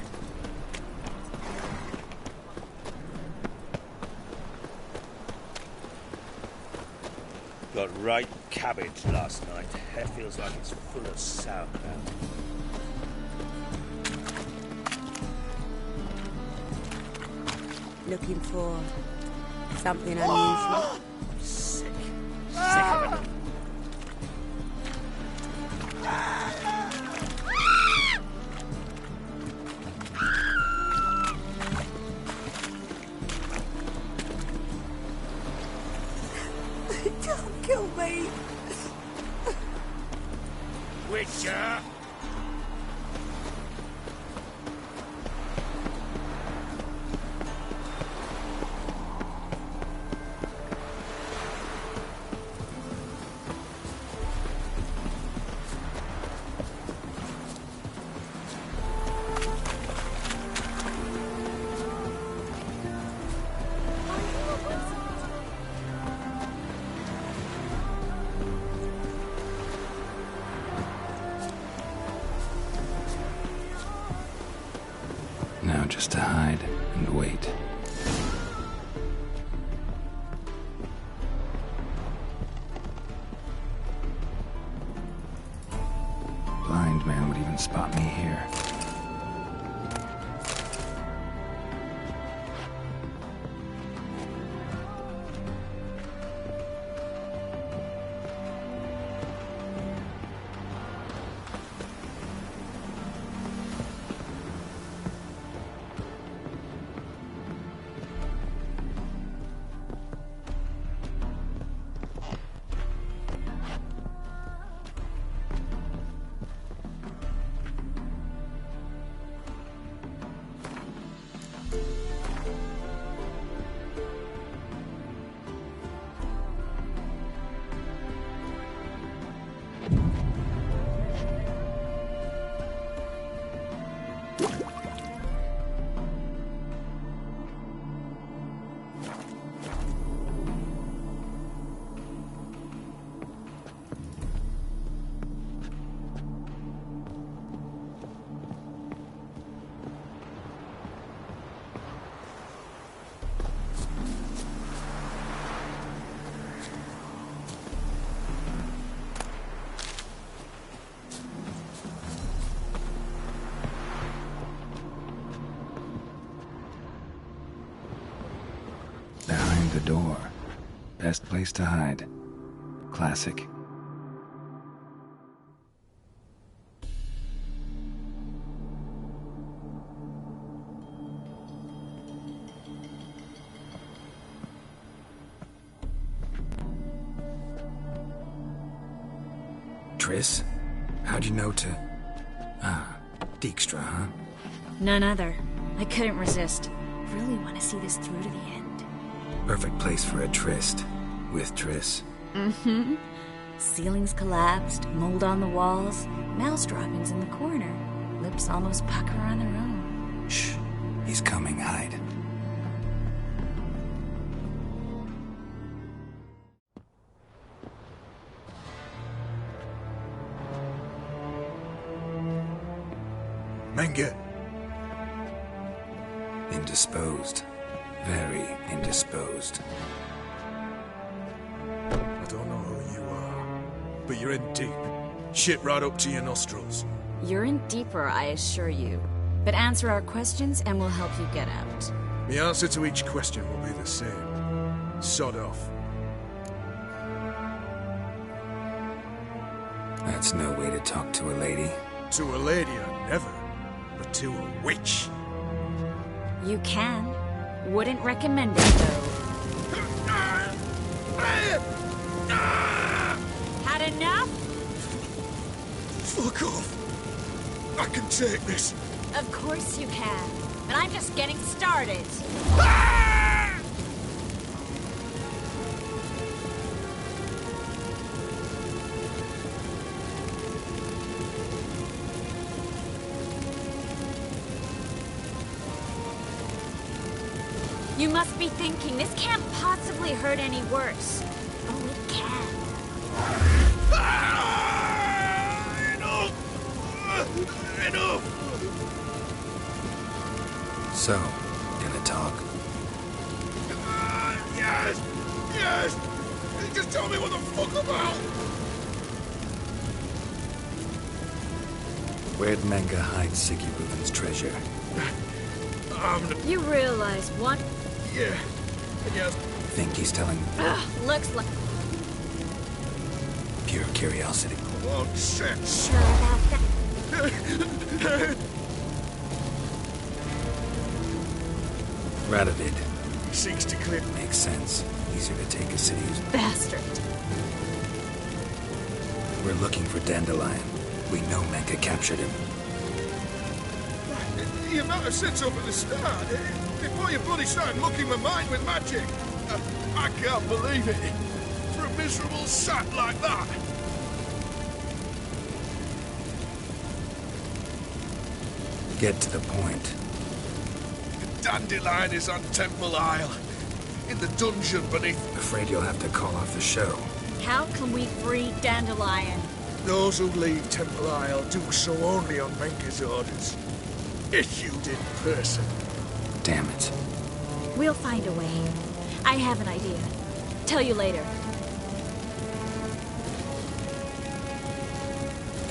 Got ripe cabbage last night. Head feels like it's full of sauerkraut. Looking for Something unusual. Sick. Sick of it. Don't kill me. Witcher! Now just to hide and wait. Blind man would even spot me here. Behind the door. Best place to hide. Classic. Triss? How'd you know to... Ah, Dijkstra, huh? None other. I couldn't resist. Really want to see this through to the end. Perfect place for a tryst. With Triss. Mm-hmm. Ceilings collapsed, mold on the walls, mouse droppings in the corner. Lips almost pucker on their own. Shh. He's coming, hide. Menge. Indisposed. Very indisposed. I don't know who you are, but you're in deep. Shit right up to your nostrils. You're in deeper, I assure you. But answer our questions and we'll help you get out. The answer to each question will be the same. Sod off. That's no way to talk to a lady. To a lady, I never. But to a witch. You can. Wouldn't recommend it, though. Had enough? Fuck off. I can take this. Of course you can. But I'm just getting started. You must be thinking, this can't possibly hurt any worse. Oh, it can. Enough! So, gonna talk? Yes! Yes! Just tell me what the fuck about! Where'd Menge hide Siggy Reuben's treasure? You realize what? Yeah. Yes. think he's telling Looks like pure curiosity? Oh, shit. sure about that. Radovid. Seeks to clear. Makes sense. Easier to take a city who's... Bastard. We're looking for Dandelion. We know Menka captured him. You might have said so at the start, before you bloody started mucking my mind with magic. I can't believe it. For a miserable sap like that. Get to the point. Dandelion is on Temple Isle. In the dungeon beneath. Afraid you'll have to call off the show. How can we free Dandelion? Those who leave Temple Isle do so only on Menka's orders. Issued in person. Damn it. We'll find a way. I have an idea. Tell you later.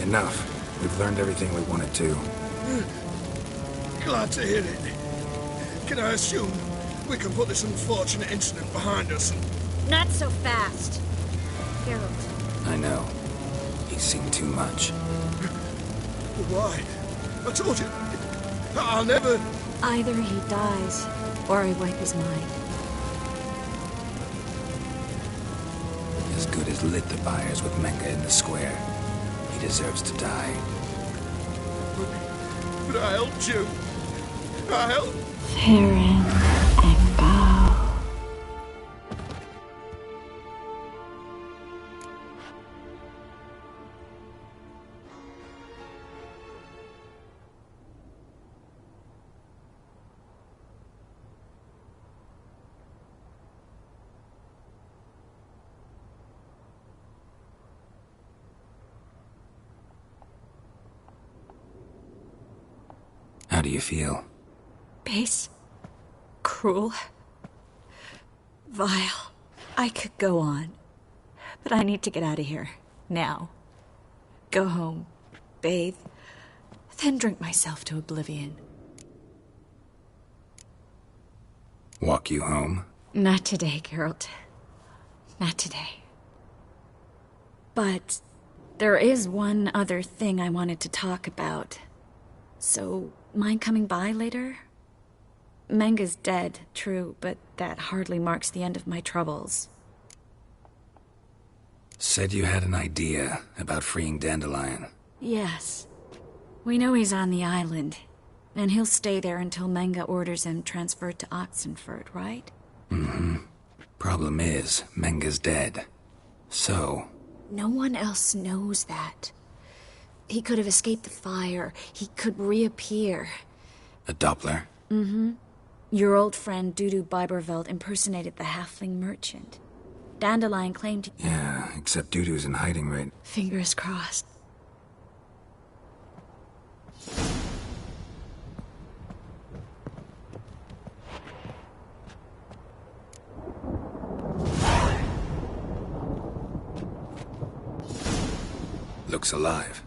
Enough. We've learned everything we wanted to. Glad to hear it. Can I assume we can put this unfortunate incident behind us and... Not so fast. Geralt. I know. He's seen too much. Why? I told you. I'll never... Either he dies, or I wipe his mind. As good as lit the fires with Menka in the square. He deserves to die. But I helped you. I helped... Farron and Bow. How do you feel? Base. Cruel. Vile. I could go on. But I need to get out of here. Now. Go home. Bathe. Then drink myself to oblivion. Walk you home? Not today, Geralt. Not today. But there is one other thing I wanted to talk about. So, mind coming by later? Menga's dead, true, but that hardly marks the end of my troubles. Said you had an idea about freeing Dandelion. Yes. We know he's on the island, and he'll stay there until Menga orders him transferred to Oxenford, right? Mm-hmm. Problem is, Menga's dead. So... No one else knows that. He could have escaped the fire. He could reappear. A Doppler? Mm-hmm. Your old friend Dudu Biberveld impersonated the halfling merchant. Dandelion claimed... Yeah, except Dudu's in hiding right... Fingers crossed. Looks alive.